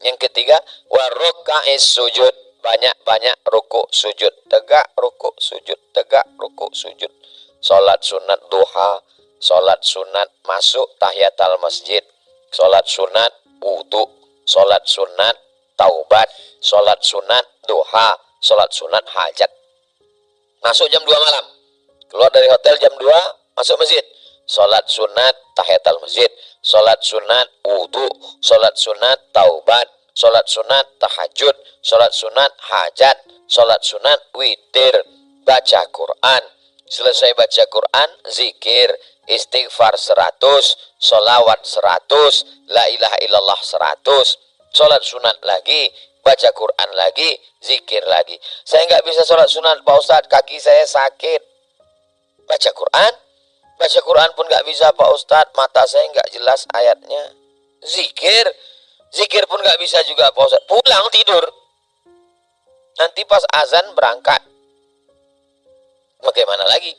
Yang ketiga, waruka'is sujud, banyak-banyak rukuk sujud. Tegak rukuk sujud, tegak rukuk sujud. Salat sunat duha, salat sunat masuk tahiyatul masjid, salat sunat wudu, salat sunat taubat, salat sunat duha, salat sunat hajat. Masuk jam 2 malam, keluar dari hotel jam 2, masuk masjid. Salat sunat tahiyatul masjid, salat sunat wudu, salat sunat taubat, salat sunat tahajud, salat sunat hajat, salat sunat witir, baca Quran. Selesai baca Quran, zikir, istighfar 100, solawat 100, la ilaha illallah 100, salat sunat lagi, baca Quran lagi, zikir lagi. Saya nggak bisa salat sunat Pak Ustadz, kaki saya sakit. Baca Quran pun nggak bisa Pak Ustadz, mata saya nggak jelas ayatnya. Zikir pun nggak bisa juga Pak Ustadz. Pulang tidur, nanti pas azan berangkat. Bagaimana lagi?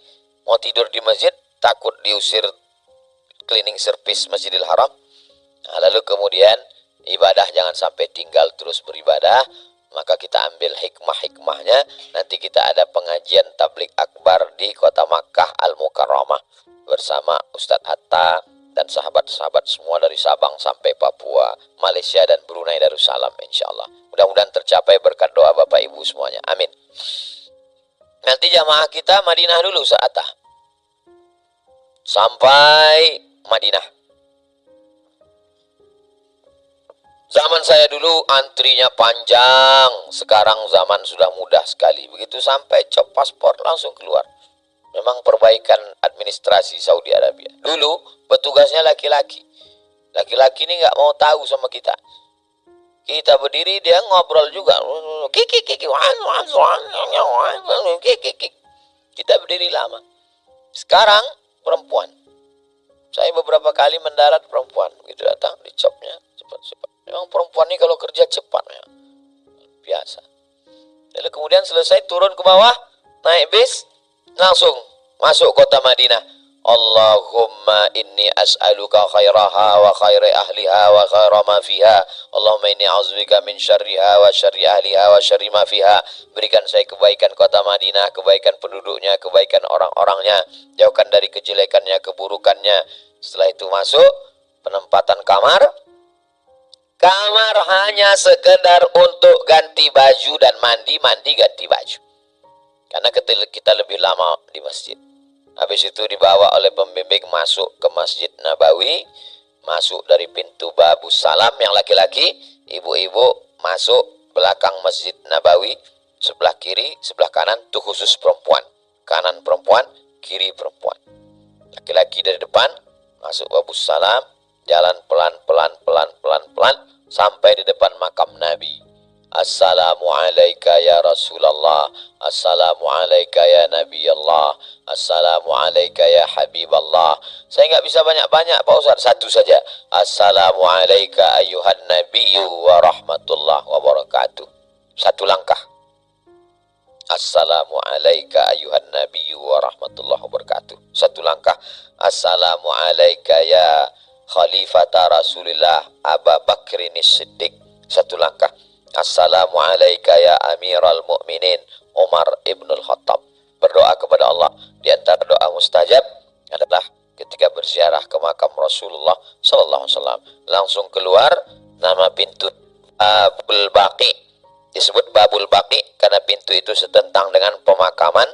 Mau tidur di masjid, takut diusir cleaning service Masjidil Haram. Nah, lalu kemudian ibadah jangan sampai tinggal terus beribadah. Maka kita ambil hikmah-hikmahnya. Nanti kita ada pengajian tablik akbar di kota Makkah Al-Mukarramah bersama Ustadz Hatta dan sahabat-sahabat semua dari Sabang sampai Papua, Malaysia dan Brunei Darussalam, insyaallah. Mudah-mudahan tercapai berkat doa Bapak Ibu semuanya. Amin. Nanti jamaah kita Madinah dulu saatah. Sampai Madinah. Zaman saya dulu antrinya panjang, sekarang zaman sudah mudah sekali. Begitu sampai cop paspor langsung keluar. Memang perbaikan administrasi Saudi Arabia. Dulu petugasnya laki-laki. Laki-laki ini nggak mau tahu sama kita. Kita berdiri, dia ngobrol juga. Kita berdiri lama. Sekarang perempuan. Saya beberapa kali mendarat perempuan, begitu datang dicopnya cepat-cepat. Memang perempuan ini kalau kerja cepat ya. Biasa. Lalu kemudian selesai turun ke bawah, naik bis, langsung masuk kota Madinah. Allahumma inni as'aluka khairaha wa khairi ahliha wa khaira ma fiha. Allahumma inni a'udzubika min syarriha wa syarri ahliha wa syarri ma fiha. Berikan saya kebaikan kota Madinah, kebaikan penduduknya, kebaikan orang-orangnya, jauhkan dari kejelekannya, keburukannya. Setelah itu masuk penempatan kamar. Kamar hanya sekedar untuk ganti baju dan mandi ganti baju. Karena kita lebih lama di masjid. Habis itu dibawa oleh pembimbing masuk ke Masjid Nabawi, masuk dari pintu Babus Salam yang laki-laki, ibu-ibu masuk belakang Masjid Nabawi, sebelah kiri, sebelah kanan itu khusus perempuan. Kanan perempuan, kiri perempuan. Laki-laki dari depan masuk Babus Salam, jalan pelan-pelan sampai di depan makam Nabi. Assalamualaikum ya Rasulullah, Assalamualaikum ya Nabi Allah, Assalamualaikum ya Habib Allah. Saya nggak bisa banyak-banyak Pak Ustaz, satu saja. Assalamualaikum ayuhan Nabiyyu wa rahmatullah wa barakatuh. Satu langkah. Assalamualaikum ayuhan Nabiyyu wa rahmatullah wa barakatuh. Satu langkah. Assalamualaikum ya Khalifata Rasulillah Abu Bakrin Siddiq. Satu langkah. Assalamualaikum ya Amiral Mu'minin Umar ibnul Khattab. Berdoa kepada Allah. Di antara doa mustajab adalah ketika berziarah ke makam Rasulullah sallallahu alaihi wasallam. Langsung keluar, nama pintu Babul Baqi. Disebut Babul Baqi karena pintu itu setentang dengan pemakaman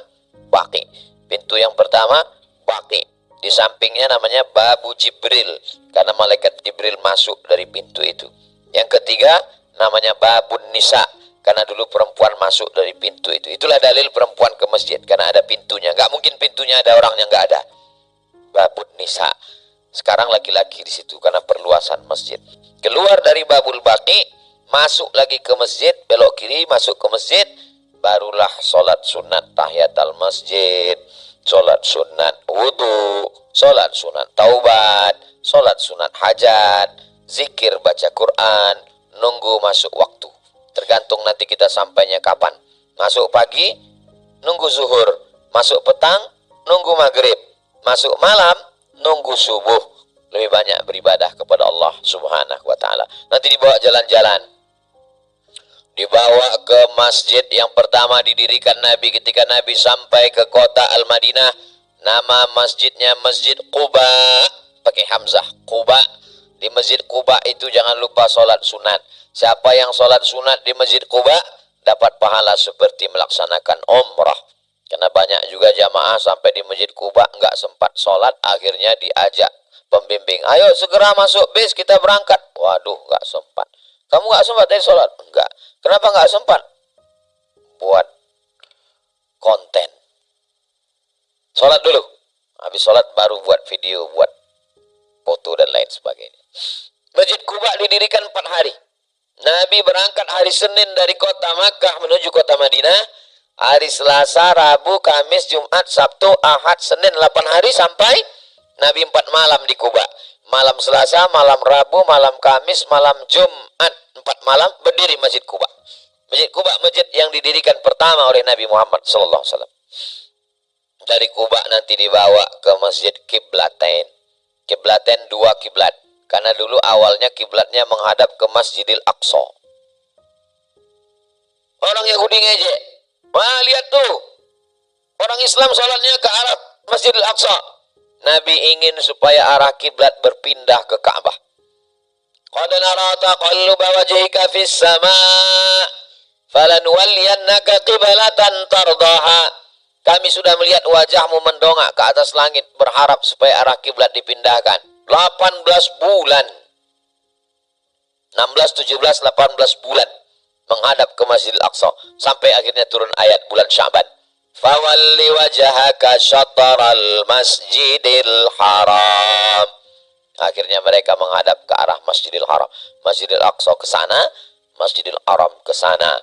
Baqi. Pintu yang pertama Baqi. Di sampingnya namanya Babu Jibril karena malaikat Jibril masuk dari pintu itu. Yang ketiga namanya Babun Nisa karena dulu perempuan masuk dari pintu itu. Itulah dalil perempuan ke masjid karena ada pintunya. Nggak mungkin pintunya ada orangnya, nggak ada. Babun Nisa. Sekarang laki-laki di situ karena perluasan masjid. Keluar dari Babul Baqi, masuk lagi ke masjid, belok kiri masuk ke masjid, barulah sholat sunat tahiyatul masjid, sholat sunat wudu, sholat sunat taubat, sholat sunat hajat, zikir baca Quran, nunggu masuk waktu. Tergantung nanti kita sampainya kapan. Masuk pagi, nunggu zuhur. Masuk petang, nunggu maghrib. Masuk malam, nunggu subuh. Lebih banyak beribadah kepada Allah subhanahu wa ta'ala. Nanti dibawa jalan-jalan. Dibawa ke masjid yang pertama didirikan Nabi ketika Nabi sampai ke kota Al-Madinah. Nama masjidnya Masjid Quba. Pakai hamzah, Quba. Di Masjid Quba itu jangan lupa sholat sunat. Siapa yang sholat sunat di Masjid Quba dapat pahala seperti melaksanakan umrah. Karena banyak juga jamaah sampai di Masjid Quba nggak sempat sholat, akhirnya diajak pembimbing, ayo segera masuk bis kita berangkat. Waduh, nggak sempat. Kamu nggak sempat tadi sholat? Enggak. Kenapa nggak sempat? Buat konten. Sholat dulu. Habis sholat baru buat video, buat foto dan lain sebagainya. Masjid Quba didirikan 4 hari. Nabi berangkat hari Senin dari kota Makkah menuju kota Madinah. Hari Selasa, Rabu, Kamis, Jumat, Sabtu, Ahad, Senin 8 hari sampai Nabi 4 malam di Quba. Malam Selasa, malam Rabu, malam Kamis, malam Jumat, 4 malam berdiri Masjid Quba. Masjid Quba masjid yang didirikan pertama oleh Nabi Muhammad sallallahu alaihi wasallam. Dari Quba nanti dibawa ke Masjid Qiblatain. Qiblatain 2 kiblat. Karena dulu awalnya kiblatnya menghadap ke Masjidil Aqsa. Orang Yahudi ngejek. Wah, lihat tuh. Orang Islam sholatnya ke arah Masjidil Aqsa. Nabi ingin supaya arah kiblat berpindah ke Ka'bah. Qad nara taqalluba wajhika fis sama' falanwalliyannaka qiblatan tardaha. Kami sudah melihat wajahmu mendongak ke atas langit, berharap supaya arah kiblat dipindahkan. 18 bulan. 16, 17, 18 bulan menghadap ke Masjidil Aqsa sampai akhirnya turun ayat bulan Sya'ban. Fawalli wajhaka syatral Masjidil Haram. Akhirnya mereka menghadap ke arah Masjidil Haram. Masjidil Aqsa ke sana, Masjidil Haram ke sana.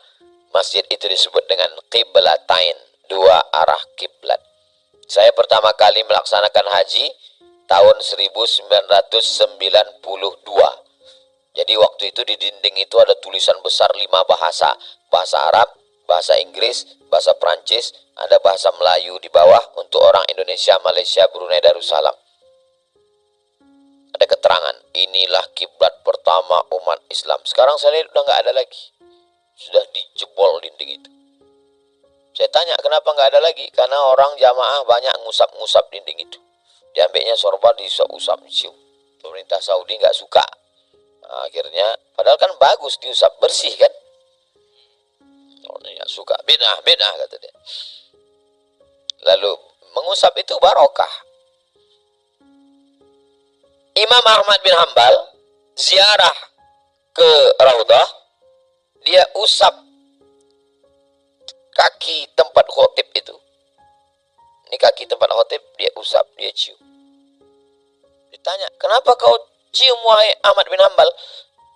Masjid itu disebut dengan Qiblatain, 2 arah kiblat. Saya pertama kali melaksanakan haji tahun 1992. Jadi waktu itu di dinding itu ada tulisan besar 5 bahasa. Bahasa Arab, bahasa Inggris, bahasa Prancis, ada bahasa Melayu di bawah untuk orang Indonesia, Malaysia, Brunei Darussalam. Ada keterangan, inilah kiblat pertama umat Islam. Sekarang saya lihat udah nggak ada lagi. Sudah dijebol dinding itu. Saya tanya kenapa nggak ada lagi? Karena orang jamaah banyak ngusap-ngusap dinding itu. Diambilnya sorban, diusap-usap, cium. Pemerintah Saudi nggak suka. Nah, akhirnya, padahal kan bagus diusap, bersih kan? Orang nggak suka, bid'ah kata dia. Lalu mengusap itu barokah. Imam Ahmad bin Hambal ziarah ke Raudah, dia usap kaki tempat khotib itu. Ini kaki tempat khotib, dia usap, dia cium. Ditanya, kenapa kau cium wahai Ahmad bin Hambal?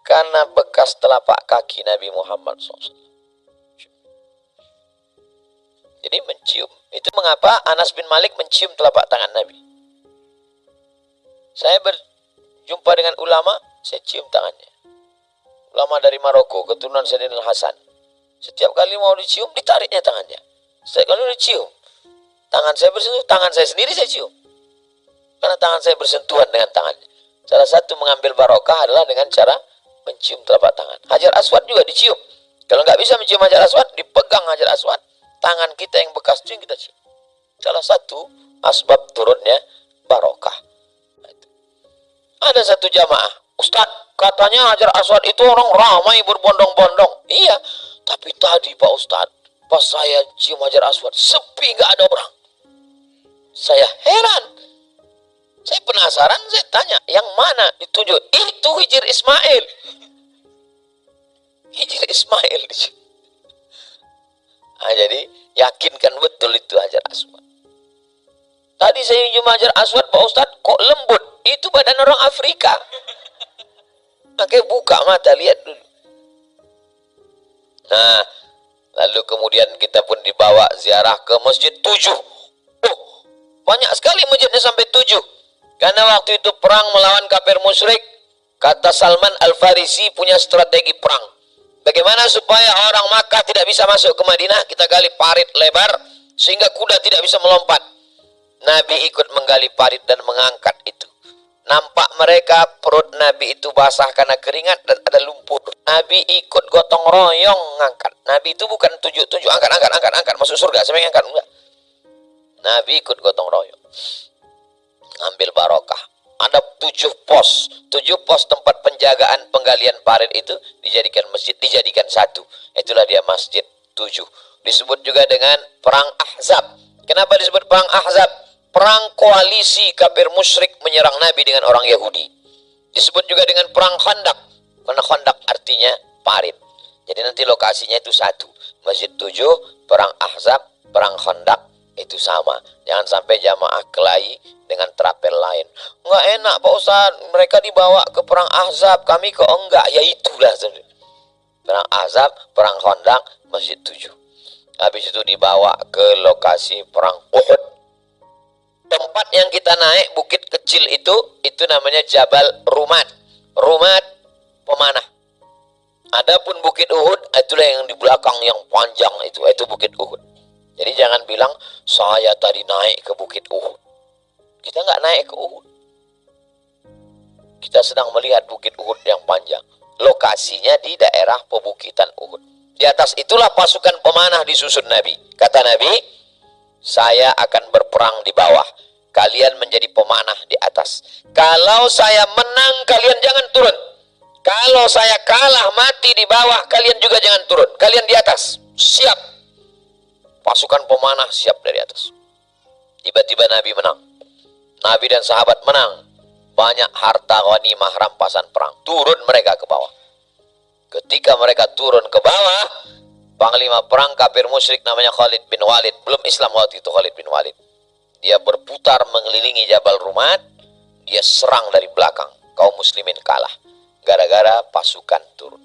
Karena bekas telapak kaki Nabi Muhammad SAW. Jadi mencium. Itu mengapa Anas bin Malik mencium telapak tangan Nabi. Saya berjumpa dengan ulama, saya cium tangannya. Ulama dari Maroko, keturunan Sayyidina Hasan. Setiap kali mau dicium, ditariknya tangannya. Setiap kali dicium, tangan saya bersentuh, tangan saya sendiri saya cium. Karena tangan saya bersentuhan dengan tangannya. Salah satu mengambil barokah adalah dengan cara mencium telapak tangan. Hajar Aswad juga dicium. Kalau nggak bisa mencium Hajar Aswad, dipegang Hajar Aswad. Tangan kita yang bekas cium kita cium. Salah satu asbab turunnya barokah. Ada satu jamaah, Ustaz, katanya Hajar Aswad itu orang ramai berbondong-bondong. Iya, tapi tadi Pak Ustaz, pas saya cium Hajar Aswad, sepi, nggak ada orang. Saya heran. Saya penasaran, saya tanya, yang mana ditunjuk? Itu Hijir Ismail. Hijir Ismail. Nah, jadi yakinkan betul itu Hajar Aswad. Tadi saya cium Hajar Aswad, Pak Ustaz, kok lembut? Itu badan orang Afrika. Oke, buka mata, lihat dulu. Nah, lalu kemudian kita pun dibawa ziarah ke Masjid 7. Oh, banyak sekali masjidnya sampai 7. Karena waktu itu perang melawan kafir musyrik. Kata Salman Al-Farisi punya strategi perang. Bagaimana supaya orang Makkah tidak bisa masuk ke Madinah? Kita gali parit lebar sehingga kuda tidak bisa melompat. Nabi ikut menggali parit dan mengangkat itu. Nampak mereka perut Nabi itu basah karena keringat dan ada lumpur. Nabi ikut gotong royong ngangkat. Nabi itu bukan tunjuk-tunjuk angkat masuk surga sampai ngangkat, enggak. Nabi ikut gotong royong. Ambil barokah. Ada 7 pos. 7 pos tempat penjagaan penggalian parit itu dijadikan masjid, dijadikan satu. Itulah dia Masjid 7. Disebut juga dengan Perang Ahzab. Kenapa disebut Perang Ahzab? Perang koalisi kafir musyrik menyerang Nabi dengan orang Yahudi. Disebut juga dengan Perang Khandaq. Karena Khandaq artinya parit. Jadi nanti lokasinya itu satu. Masjid 7, Perang Ahzab, Perang Khandaq itu sama. Jangan sampai jamaah kelahi dengan terapel lain. Enggak enak Pak Ustaz, mereka dibawa ke Perang Ahzab, kami kok enggak. Ya itulah. Perang Ahzab, Perang Khandaq, Masjid 7. Habis itu dibawa ke lokasi Perang Uhud. Tempat yang kita naik, bukit kecil itu namanya Jabal Rumat. Rumat pemanah. Adapun bukit Uhud, itulah yang di belakang yang panjang itu bukit Uhud. Jadi jangan bilang, saya tadi naik ke bukit Uhud. Kita nggak naik ke Uhud. Kita sedang melihat bukit Uhud yang panjang. Lokasinya di daerah pebukitan Uhud. Di atas itulah pasukan pemanah disusun Nabi. Kata Nabi, saya akan berperang di bawah. Kalian menjadi pemanah di atas. Kalau saya menang, kalian jangan turun. Kalau saya kalah mati di bawah, kalian juga jangan turun. Kalian di atas. Siap. Pasukan pemanah siap dari atas. Tiba-tiba Nabi menang. Nabi dan sahabat menang. Banyak harta ghanimah rampasan perang. Turun mereka ke bawah. Ketika mereka turun ke bawah, panglima perang kafir musyrik namanya Khalid bin Walid. Belum Islam waktu itu Khalid bin Walid. Dia berputar mengelilingi Jabal Rumat. Dia serang dari belakang. Kaum muslimin kalah. Gara-gara pasukan turun.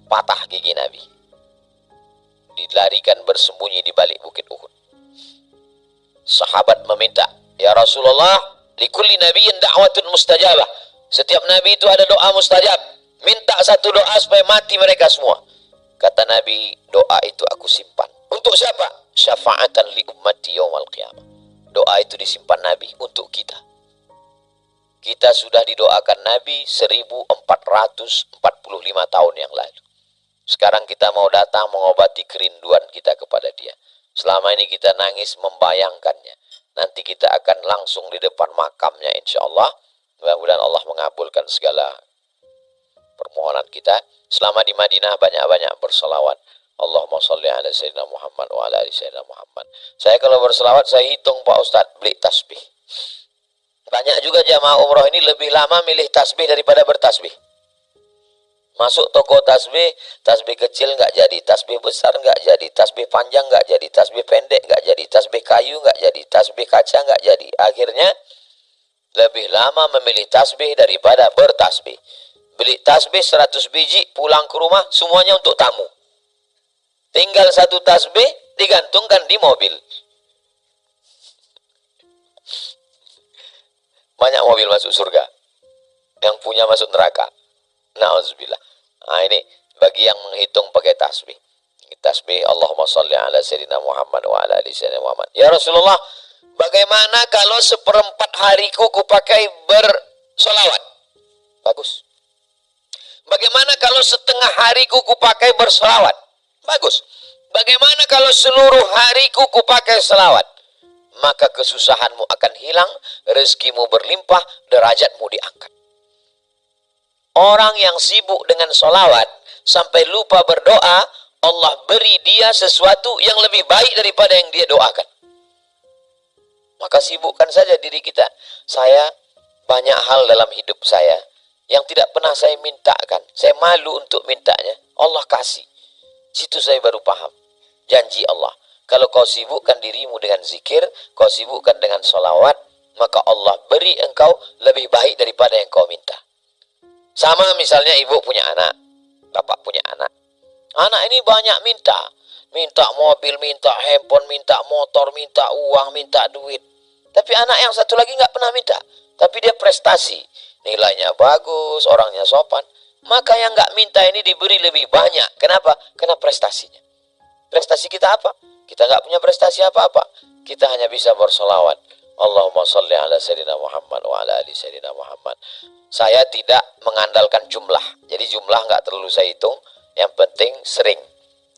Patah gigi Nabi. Dilarikan bersembunyi di balik bukit Uhud. Sahabat meminta, Ya Rasulullah, likulli nabiyyin da'watun mustajabah. Setiap nabi itu ada doa mustajab. Minta satu doa supaya mati mereka semua. Kata Nabi, doa itu aku simpan. Untuk siapa? Syafa'atan li ummati yawmal qiyamah. Doa itu disimpan Nabi untuk kita. Kita sudah didoakan Nabi 1445 tahun yang lalu. Sekarang kita mau datang mengobati kerinduan kita kepada dia. Selama ini kita nangis membayangkannya. Nanti kita akan langsung di depan makamnya insya Allah. Mudah-mudahan Allah mengabulkan segala permohonan kita. Selama di Madinah banyak-banyak berselawat. Allahumma salli ala Sayyidina Muhammad wa ala ali Sayyidina Muhammad. Saya kalau berselawat saya hitung Pak Ustadz, beli tasbih. Banyak juga jamaah umroh ini lebih lama milih tasbih daripada bertasbih. Masuk toko tasbih, tasbih kecil nggak jadi, tasbih besar nggak jadi, tasbih panjang nggak jadi, tasbih pendek nggak jadi, tasbih kayu nggak jadi, tasbih kaca nggak jadi. Akhirnya lebih lama memilih tasbih daripada bertasbih. Beli tasbih 100 biji, pulang ke rumah semuanya untuk tamu. Tinggal satu tasbih digantungkan di mobil. Banyak mobil masuk surga, yang punya masuk neraka. Na'udzubillah. Nah ini bagi yang menghitung pakai tasbih. Tasbih Allahumma salli ala Sayyidina Muhammad wa ala ali Sayyidina Muhammad. Ya Rasulullah, bagaimana kalau seperempat hariku kupakai bersolawat? Bagus. Bagaimana kalau setengah hariku kupakai bersolawat? Bagus. Bagaimana kalau seluruh hariku kupakai selawat? Maka kesusahanmu akan hilang, rezekimu berlimpah, derajatmu diangkat. Orang yang sibuk dengan solawat sampai lupa berdoa, Allah beri dia sesuatu yang lebih baik daripada yang dia doakan. Maka sibukkan saja diri kita. Saya banyak hal dalam hidup saya yang tidak pernah saya mintakan. Saya malu untuk mintanya. Allah kasih. Situ saya baru paham. Janji Allah. Kalau kau sibukkan dirimu dengan zikir, kau sibukkan dengan solawat, maka Allah beri engkau lebih baik daripada yang kau minta. Sama misalnya ibu punya anak, bapak punya anak. Anak ini banyak minta. Minta mobil, minta handphone, minta motor, minta uang, minta duit. Tapi anak yang satu lagi nggak pernah minta. Tapi dia prestasi. Nilainya bagus, orangnya sopan. Maka yang nggak minta ini diberi lebih banyak. Kenapa? Karena prestasinya. Prestasi kita apa? Kita nggak punya prestasi apa-apa. Kita hanya bisa bersolawat. Allahumma salli ala Sayyidina Muhammad wa ala ali Sayyidina Muhammad. Saya tidak mengandalkan jumlah. Jadi jumlah nggak terlalu saya hitung. Yang penting sering.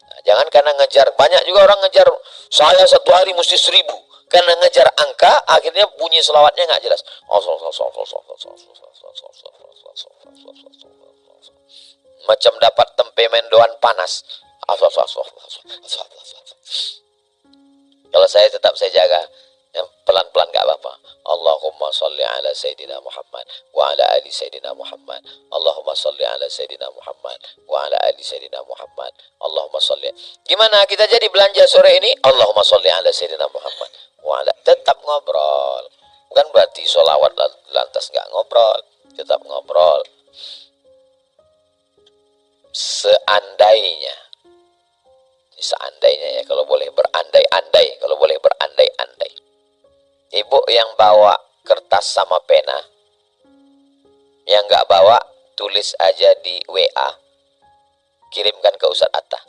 Nah, jangan karena ngejar. Banyak juga orang ngejar. Saya satu hari mesti 1000. Karena ngejar angka, akhirnya bunyi selawatnya nggak jelas. Macam dapat tempe mendoan panas. Kalau saya tetap saya jaga, yang pelan-pelan gak apa-apa. Allahumma salli ala Sayyidina Muhammad wa ala ali Sayyidina Muhammad. Allahumma salli ala Sayyidina Muhammad wa ala ali Sayyidina Muhammad. Allahumma salli. Gimana kita jadi belanja sore ini? Allahumma salli ala Sayyidina Muhammad wa ala. Tetap ngobrol. Bukan berarti sholawat lantas gak ngobrol. Tetap ngobrol. Seandainya ya, kalau boleh berandai-andai, ibu yang bawa kertas sama pena, yang nggak bawa tulis aja di WA, kirimkan ke Ustadz Atta.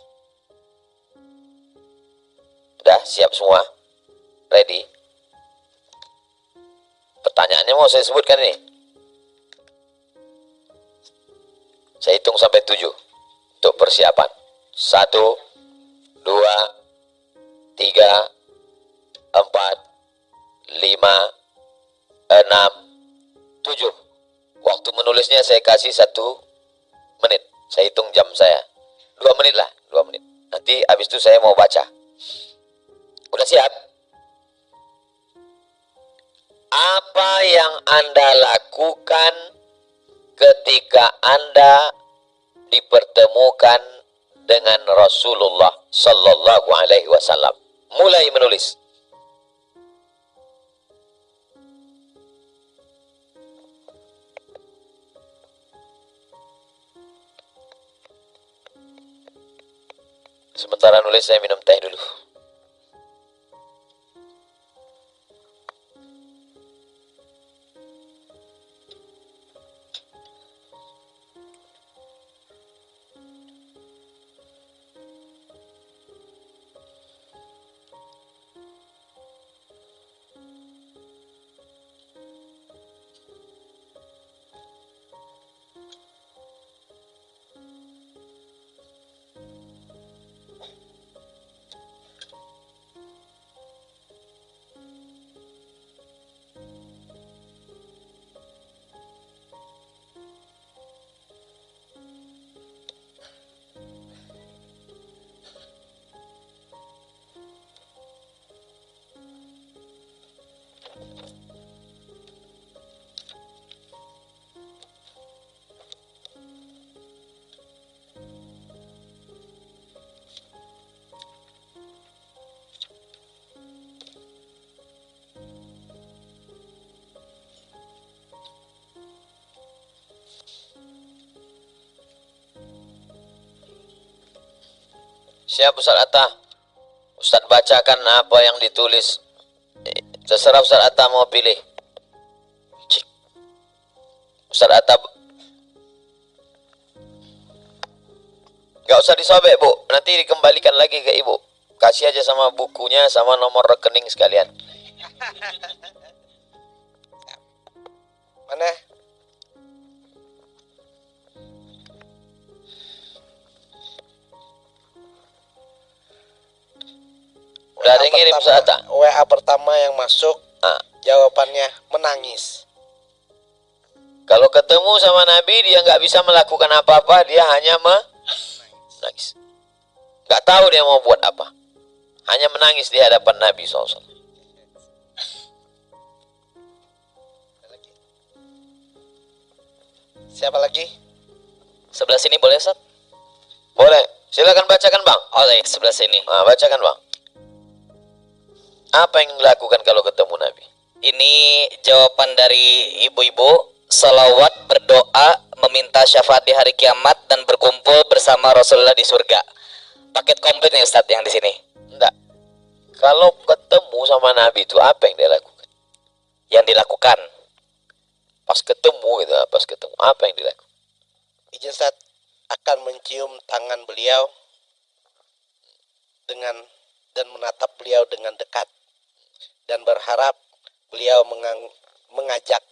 Udah siap semua? Ready? Pertanyaannya mau saya sebutkan ini. Saya hitung sampai 7 untuk persiapan. 1, 2, 3, 4, 5, 6, 7. Waktu menulisnya saya kasih 1 menit. Saya hitung jam saya. 2 menit lah, 2 menit. Nanti habis itu saya mau baca. Udah siap? Apa yang Anda lakukan ketika Anda dipertemukan dengan Rasulullah Sallallahu Alaihi Wasallam? Mulai menulis. Sementara nulis saya minum teh dulu. Siap Ustaz Atta. Ustaz bacakan apa yang ditulis. Terserah Ustaz Atta mau pilih. Ustaz Atta gak usah disobek Bu, nanti dikembalikan lagi ke Ibu. Kasih aja sama bukunya sama nomor rekening sekalian. Mana? Udah ada yang ngirim Ustaz Atta? WA pertama yang masuk, jawabannya menangis. Kalau ketemu sama Nabi dia nggak bisa melakukan apa-apa, dia hanya menangis. Nggak tahu dia mau buat apa, hanya menangis di hadapan Nabi SAW. Siapa lagi? Sebelah sini boleh Ustaz? Boleh, silakan bacakan Bang. Oh sebelah sini. Bacakan Bang. Apa yang dilakukan kalau ketemu Nabi? Ini jawaban dari ibu-ibu. Salawat, berdoa, meminta syafaat di hari kiamat, dan berkumpul bersama Rasulullah di surga. Paket komplit nih Ustaz yang di sini. Enggak. Kalau ketemu sama Nabi itu apa yang dia lakukan? Yang dilakukan Pas ketemu gitu, pas ketemu apa yang dilakukan? Izin Ustaz, akan mencium tangan beliau dan menatap beliau dengan dekat dan berharap beliau mengajak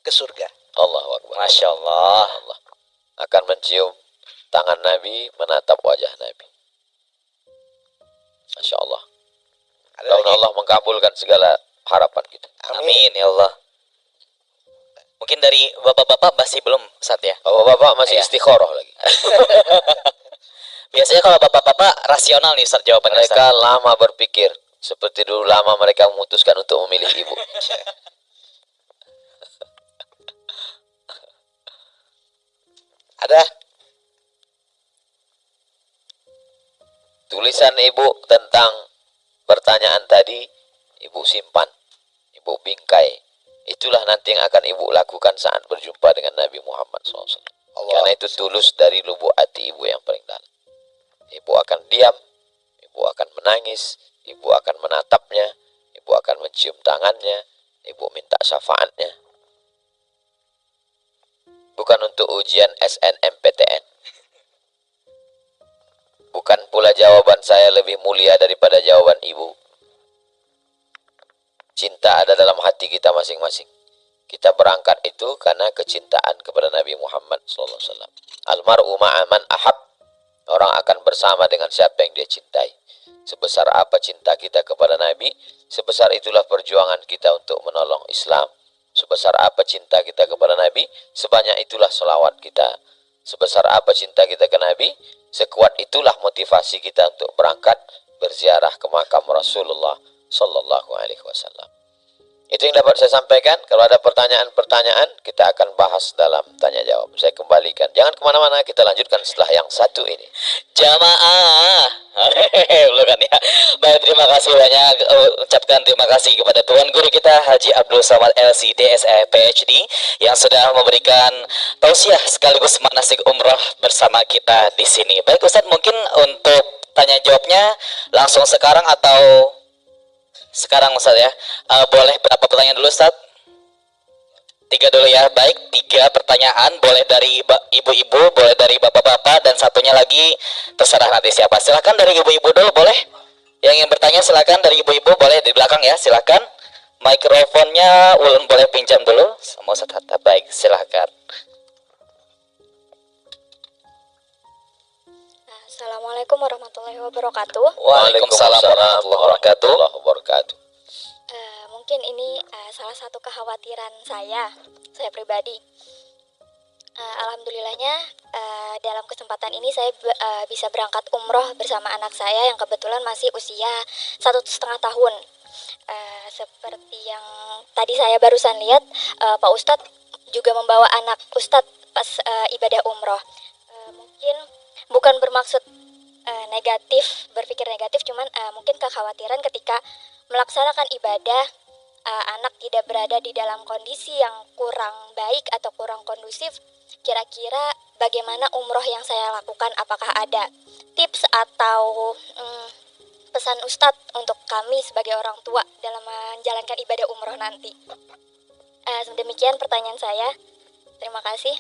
ke surga. Allahu Akbar. Masya Allah. Allah akan mencium tangan Nabi, menatap wajah Nabi. Masya Allah. Mudah-mudahan Allah mengkabulkan segala harapan kita. Amin ya Allah. Mungkin dari bapak-bapak masih belum Ustaz ya? Bapak-bapak masih istikharah lagi. Biasanya kalau bapak-bapak rasional nih Ustaz jawabannya. Mereka lama berpikir, seperti dulu lama mereka memutuskan untuk memilih ibu. Ada tulisan ibu tentang pertanyaan tadi, ibu simpan, ibu bingkai. Itulah nanti yang akan ibu lakukan saat berjumpa dengan Nabi Muhammad SAW. Karena itu tulus dari lubuk hati ibu yang paling dalam. Ibu akan diam, ibu akan menangis, ibu akan menatapnya, ibu akan mencium tangannya, ibu minta syafaatnya. Bukan untuk ujian SNMPTN. Bukan pula jawaban saya lebih mulia daripada jawaban ibu. Cinta ada dalam hati kita masing-masing. Kita berangkat itu karena kecintaan kepada Nabi Muhammad SAW. Almar'u ma'aman ahab. Orang akan bersama dengan siapa yang dia cintai. Sebesar apa cinta kita kepada Nabi, sebesar itulah perjuangan kita untuk menolong Islam. Sebesar apa cinta kita kepada Nabi, sebanyak itulah selawat kita. Sebesar apa cinta kita ke Nabi, sekuat itulah motivasi kita untuk berangkat berziarah ke makam Rasulullah Sallallahu Alaihi Wasallam. Itu yang dapat saya sampaikan. Kalau ada pertanyaan-pertanyaan, kita akan bahas dalam tanya jawab. Saya kembalikan. Jangan kemana-mana, kita lanjutkan setelah yang satu ini. Jamaah. Belum kan ya. Baik, terima kasih banyak. Ucapkan terima kasih kepada Tuan Guru kita Haji Abdul Samad LC DSE PhD yang sudah memberikan tausiah sekaligus manasik umrah bersama kita di sini. Baik Ustadz, mungkin untuk tanya jawabnya langsung sekarang atau sekarang Ustadz ya. Boleh berapa pertanyaan dulu Ustadz? 3 dulu ya. Baik, 3 pertanyaan. Boleh dari ibu-ibu, boleh dari bapak-bapak, dan satunya lagi terserah nanti siapa. Silakan dari ibu-ibu dulu boleh. Yang ingin bertanya silakan dari ibu-ibu, boleh di belakang ya, silakan. Mikrofonnya ulun boleh pinjam dulu sama Ustadz Hatta. Baik, silakan. Assalamualaikum warahmatullahi wabarakatuh. Waalaikumsalam warahmatullahi wabarakatuh. Mungkin ini salah satu kekhawatiran saya pribadi. Alhamdulillahnya dalam kesempatan ini saya bisa berangkat umroh bersama anak saya yang kebetulan masih usia 1,5 tahun. Seperti yang tadi saya barusan lihat, Pak Ustadz juga membawa anak Ustadz pas ibadah umroh. Mungkin bukan bermaksud negatif, berpikir negatif, cuman mungkin kekhawatiran ketika melaksanakan ibadah anak tidak berada di dalam kondisi yang kurang baik atau kurang kondusif, kira-kira bagaimana umroh yang saya lakukan, apakah ada tips atau pesan Ustadz untuk kami sebagai orang tua dalam menjalankan ibadah umroh nanti. Demikian pertanyaan saya. Terima kasih.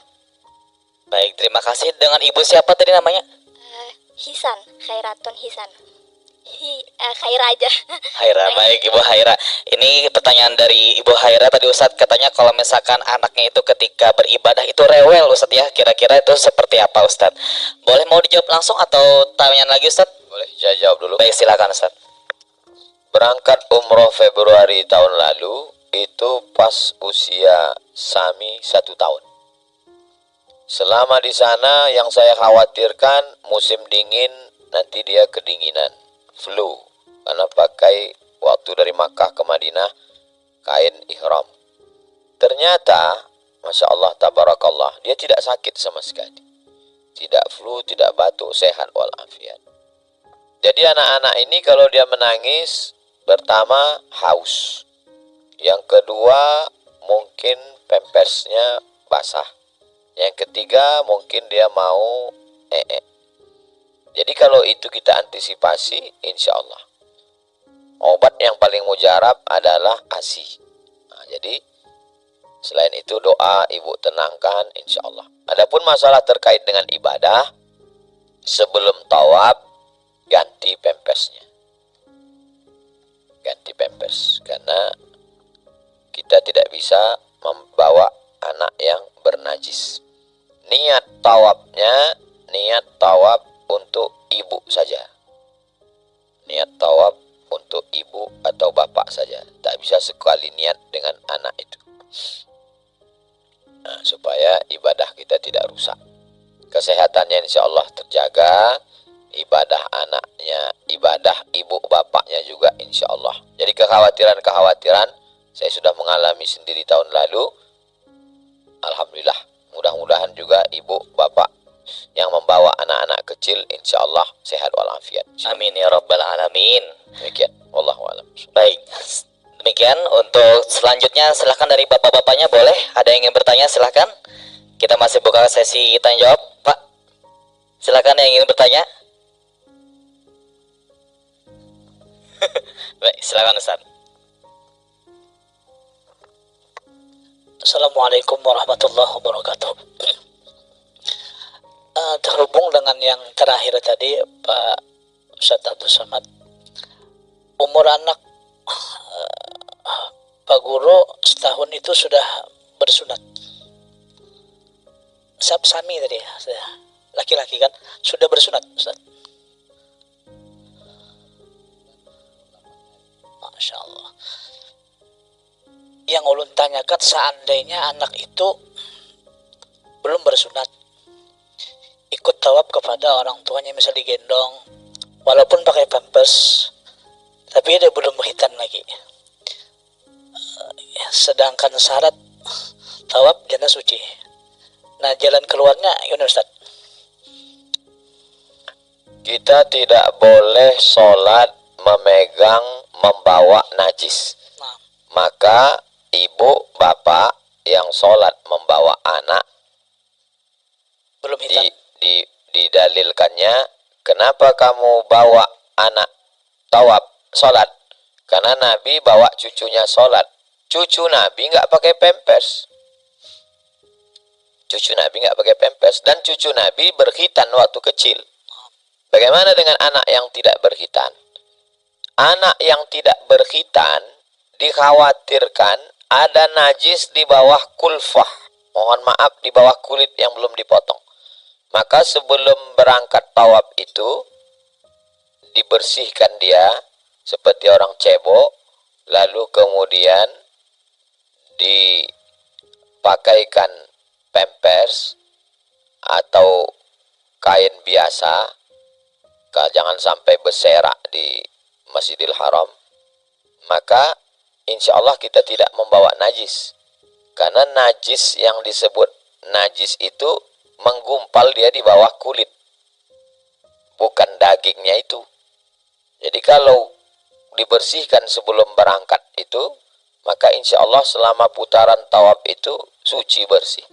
Baik, terima kasih. Dengan ibu siapa tadi namanya? Hisan, Khairatun Hisan. Khaira aja. Haira, baik Ibu Haira. Ini pertanyaan dari Ibu Haira tadi Ustadz, katanya kalau misalkan anaknya itu ketika beribadah itu rewel Ustadz ya, kira-kira itu seperti apa Ustadz? Boleh mau dijawab langsung atau tanya lagi Ustadz? Boleh saya jawab dulu. Baik, silakan Ustadz. Berangkat umroh Februari tahun lalu itu pas usia Sami 1 tahun. Selama di sana yang saya khawatirkan musim dingin nanti dia kedinginan, flu, karena pakai waktu dari Makkah ke Madinah kain ihram. Ternyata Masya Allah tabarakallah, dia tidak sakit sama sekali, tidak flu, tidak batuk, sehat walafiat. Jadi anak-anak ini kalau dia menangis, pertama haus, yang kedua mungkin pempesnya basah, yang ketiga mungkin dia mau Jadi kalau itu kita antisipasi, insya Allah obat yang paling mujarab adalah ASI. Nah, jadi selain itu doa, ibu tenangkan, insya Allah. Adapun masalah terkait dengan ibadah, sebelum tawaf ganti pempesnya, ganti pempes, karena kita tidak bisa membawa anak yang bernajis. Niat tawafnya, niat tawaf untuk ibu saja, niat tawaf untuk ibu atau bapak saja, tak bisa sekali niat dengan anak itu. Nah, supaya ibadah kita tidak rusak, kesehatannya insya Allah terjaga, ibadah anaknya, ibadah ibu bapaknya juga insya Allah. Jadi kekhawatiran saya sudah mengalami sendiri tahun lalu. Alhamdulillah, mudah-mudahan juga ibu bapak yang membawa anak-anak kecil insya Allah sehat walafiat. Amin ya rabbal alamin. Demikian, wallahu a'lam. Baik, demikian untuk selanjutnya silahkan dari bapak-bapaknya, boleh ada yang ingin bertanya silahkan. Kita masih buka sesi tanya jawab, Pak. Silahkan yang ingin bertanya. Baik, silakan Ustaz. Assalamualaikum warahmatullahi wabarakatuh. Terhubung dengan yang terakhir tadi, Pak Ustadz Abdul Somad, umur anak Pak Guru setahun itu sudah bersunat. Sami tadi ya, laki-laki kan sudah bersunat Ustadz. Masya Allah. Yang ulun tanyakan, seandainya anak itu belum bersunat, ikut tawaf kepada orang tuanya, misal digendong walaupun pakai pampers, tapi dia belum berhitan lagi, sedangkan syarat tawaf jannah suci. Nah, jalan keluarnya gimana Ustaz? Kita tidak boleh sholat memegang membawa najis. Nah, Maka ibu bapak yang sholat membawa anak belum hitam. didalilkannya, kenapa kamu bawa anak tawaf sholat? Karena Nabi bawa cucunya sholat. Cucu Nabi nggak pakai pampers. Cucu Nabi nggak pakai pampers, dan cucu Nabi berkhitan waktu kecil. Bagaimana dengan anak yang tidak berkhitan? Anak yang tidak berkhitan dikhawatirkan ada najis di bawah kulfah. Mohon maaf, di bawah kulit yang belum dipotong. Maka sebelum berangkat tawaf itu dibersihkan dia seperti orang cebok, lalu kemudian dipakaikan pampers atau kain biasa, jangan sampai berserak di Masjidil Haram. Maka insya Allah kita tidak membawa najis, karena najis yang disebut najis itu menggumpal dia di bawah kulit, bukan dagingnya itu. Jadi kalau dibersihkan sebelum berangkat itu, maka insya Allah selama putaran tawaf itu suci bersih.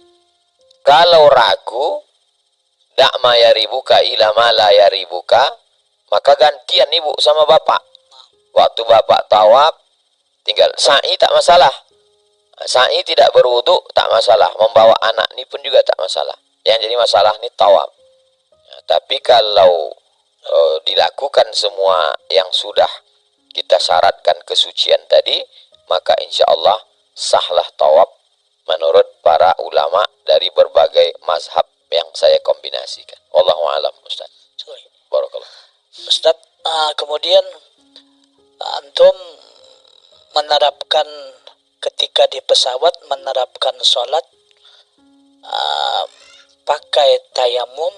Kalau ragu, dak ma yaribuka ila ma la yaribuka, maka gantian ibu sama bapak. Waktu bapak tawaf, tinggal sa'i tak masalah. Sa'i tidak berwudu tak masalah. Membawa anak ni pun juga tak masalah. Yang jadi masalah ni tawaf. Nah, tapi kalau dilakukan semua yang sudah kita syaratkan kesucian tadi, maka insya Allah sahlah tawaf menurut para ulama dari berbagai mazhab yang saya kombinasikan. Wallahu a'lam, Ustaz. Barakallah. Ustaz, kemudian antum menerapkan ketika di pesawat menerapkan sholat pakai tayamum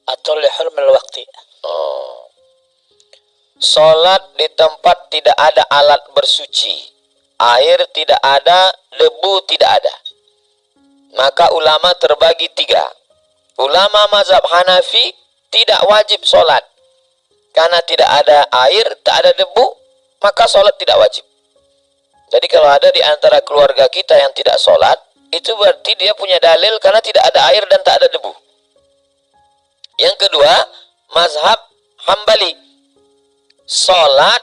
atau lihurmil waqti? Sholat di tempat tidak ada alat bersuci, air tidak ada, debu tidak ada, maka ulama terbagi tiga. Ulama mazhab Hanafi tidak wajib sholat karena tidak ada air, tak ada debu, maka sholat tidak wajib. Jadi kalau ada di antara keluarga kita yang tidak sholat, itu berarti dia punya dalil karena tidak ada air dan tak ada debu. Yang kedua, mazhab Hambali, sholat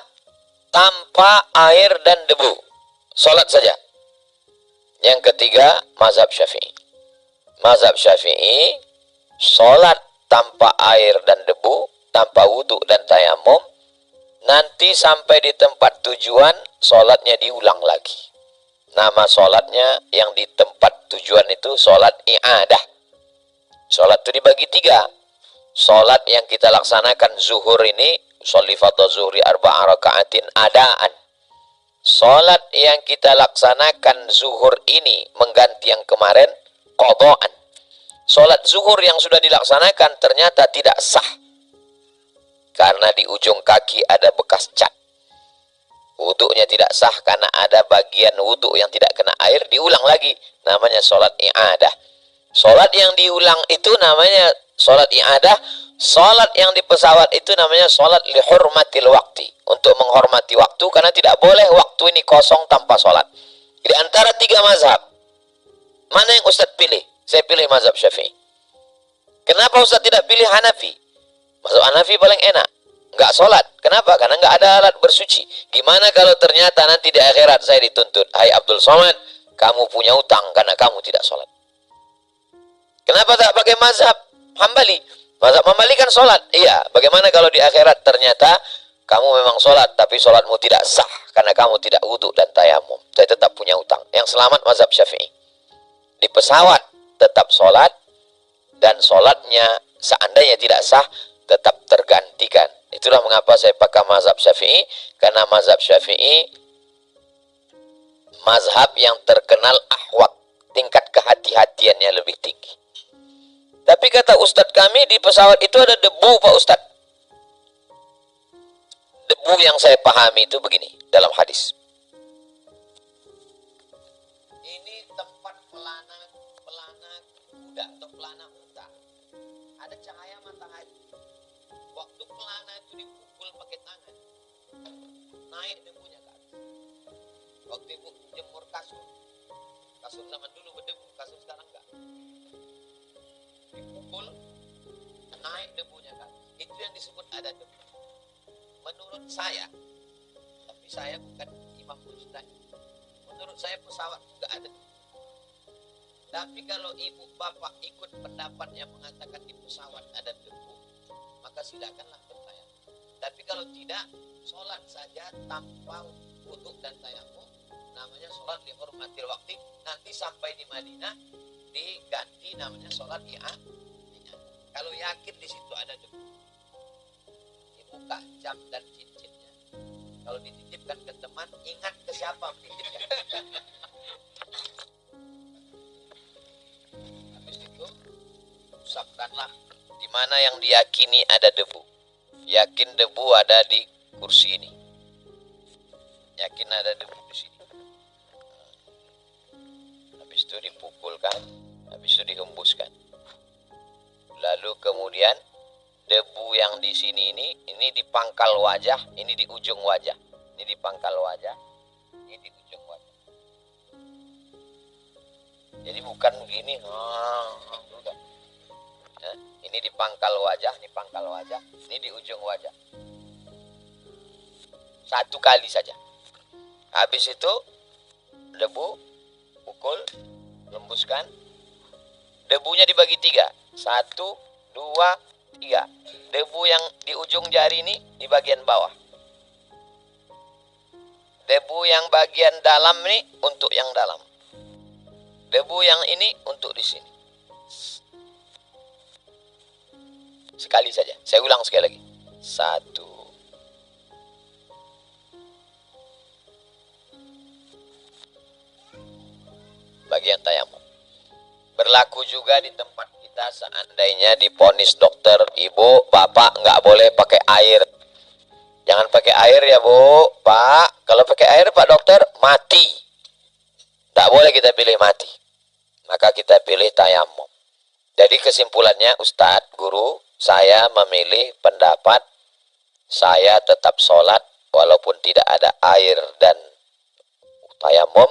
tanpa air dan debu, sholat saja. Yang ketiga, mazhab Syafi'i. Mazhab Syafi'i, sholat tanpa air dan debu, tanpa wudhu dan tayamum, nanti sampai di tempat tujuan, sholatnya diulang lagi. Nama sholatnya yang di tempat tujuan itu sholat i'adah. Sholat itu dibagi tiga. Sholat yang kita laksanakan zuhur ini, sholli fardhu zuhri arba'a raka'atin adaan. Sholat yang kita laksanakan zuhur ini mengganti yang kemarin, qadhaan. Sholat zuhur yang sudah dilaksanakan ternyata tidak sah karena di ujung kaki ada bekas cat. Wuduknya tidak sah karena ada bagian wuduk yang tidak kena air, diulang lagi, namanya sholat i'adah. Sholat yang diulang itu namanya sholat i'adah. Sholat yang di pesawat itu namanya sholat lihurmatil waqti, untuk menghormati waktu, karena tidak boleh waktu ini kosong tanpa sholat. Di antara tiga mazhab, mana yang Ustaz pilih? Saya pilih mazhab Syafi'i. Kenapa Ustaz tidak pilih Hanafi? Mazhab Hanafi paling enak, nggak sholat. Kenapa? Karena nggak ada alat bersuci. Gimana kalau ternyata nanti di akhirat saya dituntut, hai Abdul Somad, kamu punya utang karena kamu tidak sholat. Kenapa tak pakai mazhab Hambali? Mazhab Hambali kan sholat. Iya, bagaimana kalau di akhirat ternyata kamu memang sholat, tapi sholatmu tidak sah karena kamu tidak wudhu dan tayamum. Saya tetap punya utang. Yang selamat mazhab Syafi'i. Di pesawat tetap sholat, dan sholatnya seandainya tidak sah tetap tergantikan. Itulah mengapa saya pakai mazhab Syafi'i, karena mazhab Syafi'i mazhab yang terkenal ahwat, tingkat kehati-hatiannya lebih tinggi. Tapi kata Ustadz kami, di pesawat itu ada debu Pak Ustadz. Debu yang saya pahami itu begini dalam hadis. Ini tempat pelana kuda atau pelana unta. Ada cahaya matahari. Waktu pelana itu dipukul pakai tangan, naik debunya kan. Waktu ibu jemur kasur zaman dulu berdebu, kasur sekarang enggak. Dipukul, naik debunya kan. Itu yang disebut ada debu. Menurut saya, tapi saya bukan imam mujtahid, menurut saya pesawat juga ada debu. Tapi kalau ibu bapak ikut pendapat yang mengatakan di pesawat ada debu, maka silakanlah bertayamum. Tapi kalau tidak, sholat saja tanpa wudhu dan tayamum, namanya sholat lihurmatil waqti. Nanti sampai di Madinah diganti namanya sholat i'adah. Kalau yakin di situ ada debu, dibuka jam dan cincinnya. Kalau dititipkan ke teman, ingat ke siapa menitipkan. Habis itu usapkanlah di mana yang diyakini ada debu. Yakin debu ada di kursi ini, yakin ada debu di sini. Habis itu dipukulkan, habis itu dihembuskan. Lalu kemudian debu yang di sini ini di pangkal wajah, ini di ujung wajah, ini di pangkal wajah, ini di ujung wajah. Jadi bukan begini, bukan. Ya, ini di pangkal wajah, ini di ujung wajah. 1 kali saja. Habis itu debu, pukul, lembuskan. Debunya dibagi 3. 1, 2, 3. Debu yang di ujung jari ini di bagian bawah. Debu yang bagian dalam ini untuk yang dalam. Debu yang ini untuk di sini. Sekali saja. Saya ulang sekali lagi. 1. Bagian tayamum. Berlaku juga di tempat kita seandainya diponis dokter, ibu, bapak nggak boleh pakai air. Jangan pakai air ya bu, pak. Kalau pakai air pak dokter mati. Tak boleh kita pilih mati. Maka kita pilih tayamum. Jadi kesimpulannya Ustadz, guru, saya memilih pendapat saya tetap sholat walaupun tidak ada air dan tayamum.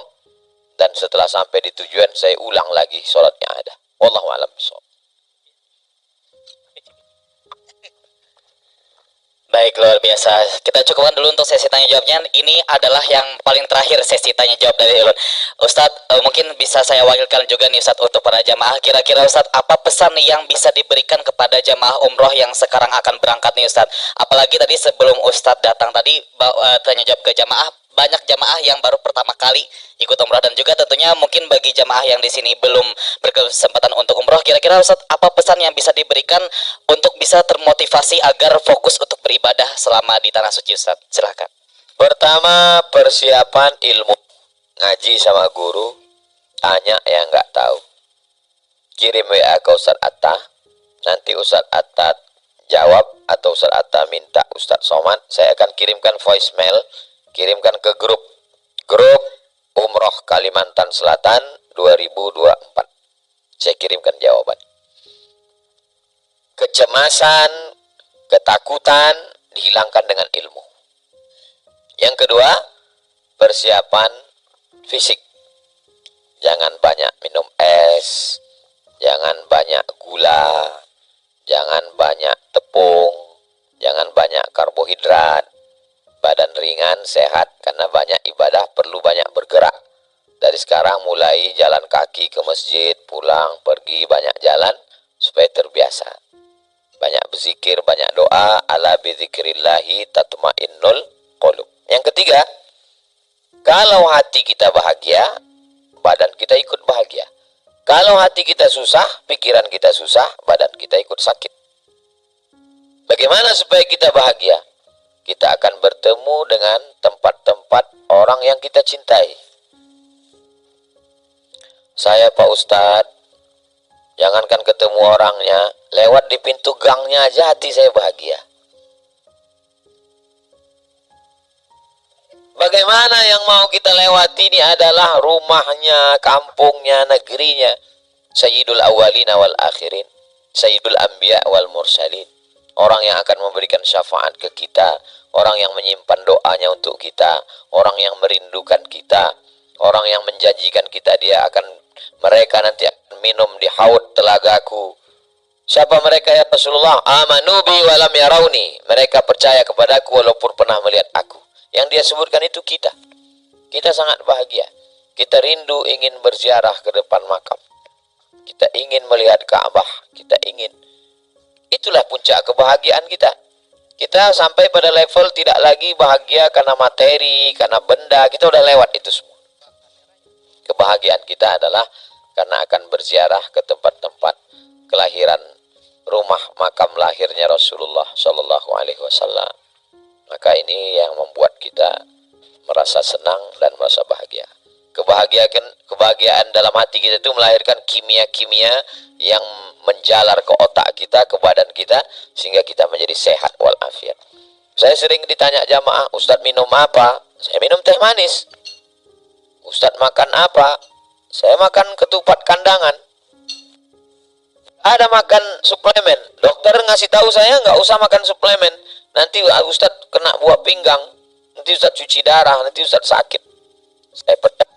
Dan setelah sampai di tujuan saya ulang lagi sholatnya ada. Wallahu a'lam bishawab. Baik, luar biasa. Kita cukupkan dulu untuk sesi tanya jawabnya. Ini adalah yang paling terakhir sesi tanya jawab dari Ulun. Ustadz, mungkin bisa saya wakilkan juga nih Ustadz untuk para jamaah. Kira-kira Ustadz, apa pesan yang bisa diberikan kepada jamaah umroh yang sekarang akan berangkat nih Ustadz? Apalagi tadi sebelum Ustadz datang tadi tanya jawab ke jamaah, banyak jamaah yang baru pertama kali ikut umroh, dan juga tentunya mungkin bagi jamaah yang di sini belum berkesempatan untuk umroh, kira-kira Ustadz, apa pesan yang bisa diberikan untuk bisa termotivasi agar fokus untuk beribadah selama di tanah suci Ustadz? Silahkan. Pertama, persiapan ilmu. Ngaji sama guru, tanya yang nggak tahu. Kirim WA ke Ustadz Atta, nanti Ustadz Atta jawab atau Ustadz Atta minta Ustadz Somad, saya akan kirimkan voicemail, kirimkan ke grup Umroh Kalimantan Selatan 2024. Saya kirimkan jawaban. Kecemasan, ketakutan dihilangkan dengan ilmu. Yang kedua, persiapan fisik. Jangan banyak minum es, jangan banyak gula, jangan banyak tepung, jangan banyak karbohidrat. Badan ringan, sehat, karena banyak ibadah perlu banyak bergerak. Dari sekarang mulai jalan kaki ke masjid, pulang, pergi, banyak jalan supaya terbiasa. Banyak berzikir, banyak doa. Ala bidzikrillahi tatmainnul qulub. Yang ketiga, kalau hati kita bahagia, badan kita ikut bahagia. Kalau hati kita susah, pikiran kita susah, badan kita ikut sakit. Bagaimana supaya kita bahagia? Kita akan bertemu dengan tempat-tempat orang yang kita cintai. Saya Pak Ustadz, jangankan ketemu orangnya, lewat di pintu gangnya aja hati saya bahagia. Bagaimana yang mau kita lewati ini adalah rumahnya, kampungnya, negerinya. Sayyidul awwalina wal akhirin, Sayyidul anbiya wal mursalin. Orang yang akan memberikan syafaat ke kita, orang yang menyimpan doanya untuk kita, orang yang merindukan kita, orang yang menjanjikan kita mereka nanti akan minum di haud telagaku. Siapa mereka ya Rasulullah? Amanu bi walam yarawni. Mereka percaya kepadaku walaupun pernah melihat aku. Yang dia sebutkan itu kita. Kita sangat bahagia. Kita rindu ingin berziarah ke depan makam. Kita ingin melihat Ka'bah. Kita ingin. Itulah puncak kebahagiaan kita. Kita sampai pada level tidak lagi bahagia karena materi, karena benda. Kita udah lewat itu semua. Kebahagiaan kita adalah karena akan berziarah ke tempat-tempat kelahiran, rumah makam lahirnya Rasulullah Shallallahu Alaihi Wasallam. Maka ini yang membuat kita merasa senang dan merasa bahagia. Kebahagiaan dalam hati kita itu melahirkan kimia-kimia yang menjalar ke otak kita, ke badan kita, sehingga kita menjadi sehat walafiat. Saya sering ditanya jamaah, Ustadz minum apa? Saya minum teh manis. Ustadz makan apa? Saya makan ketupat kandangan. Ada makan suplemen. Dokter ngasih tahu saya nggak usah makan suplemen. Nanti Ustadz kena buah pinggang. Nanti Ustadz cuci darah. Nanti Ustadz sakit. Saya percaya.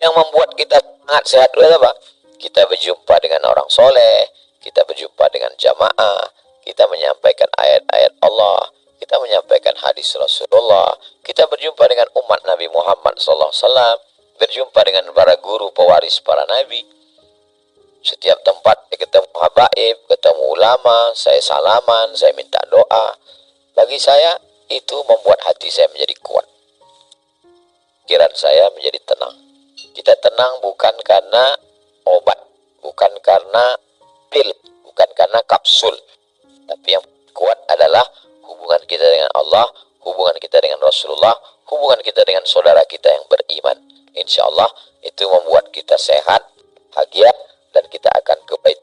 Yang membuat kita sangat sehat itu apa? kita berjumpa dengan orang soleh, kita berjumpa dengan jamaah, kita menyampaikan ayat-ayat Allah, kita menyampaikan hadis Rasulullah, kita berjumpa dengan umat Nabi Muhammad SAW, berjumpa dengan para guru pewaris para nabi. Setiap tempat ketemu habaib, ketemu ulama, saya salaman, saya minta doa. Bagi saya itu membuat hati saya menjadi kuat, pikiran saya menjadi tenang. Kita tenang bukan karena obat, bukan karena pil, bukan karena kapsul, tapi yang kuat adalah hubungan kita dengan Allah, hubungan kita dengan Rasulullah, hubungan kita dengan saudara kita yang beriman. Insya Allah itu membuat kita sehat, bahagia, dan kita akan ke Bait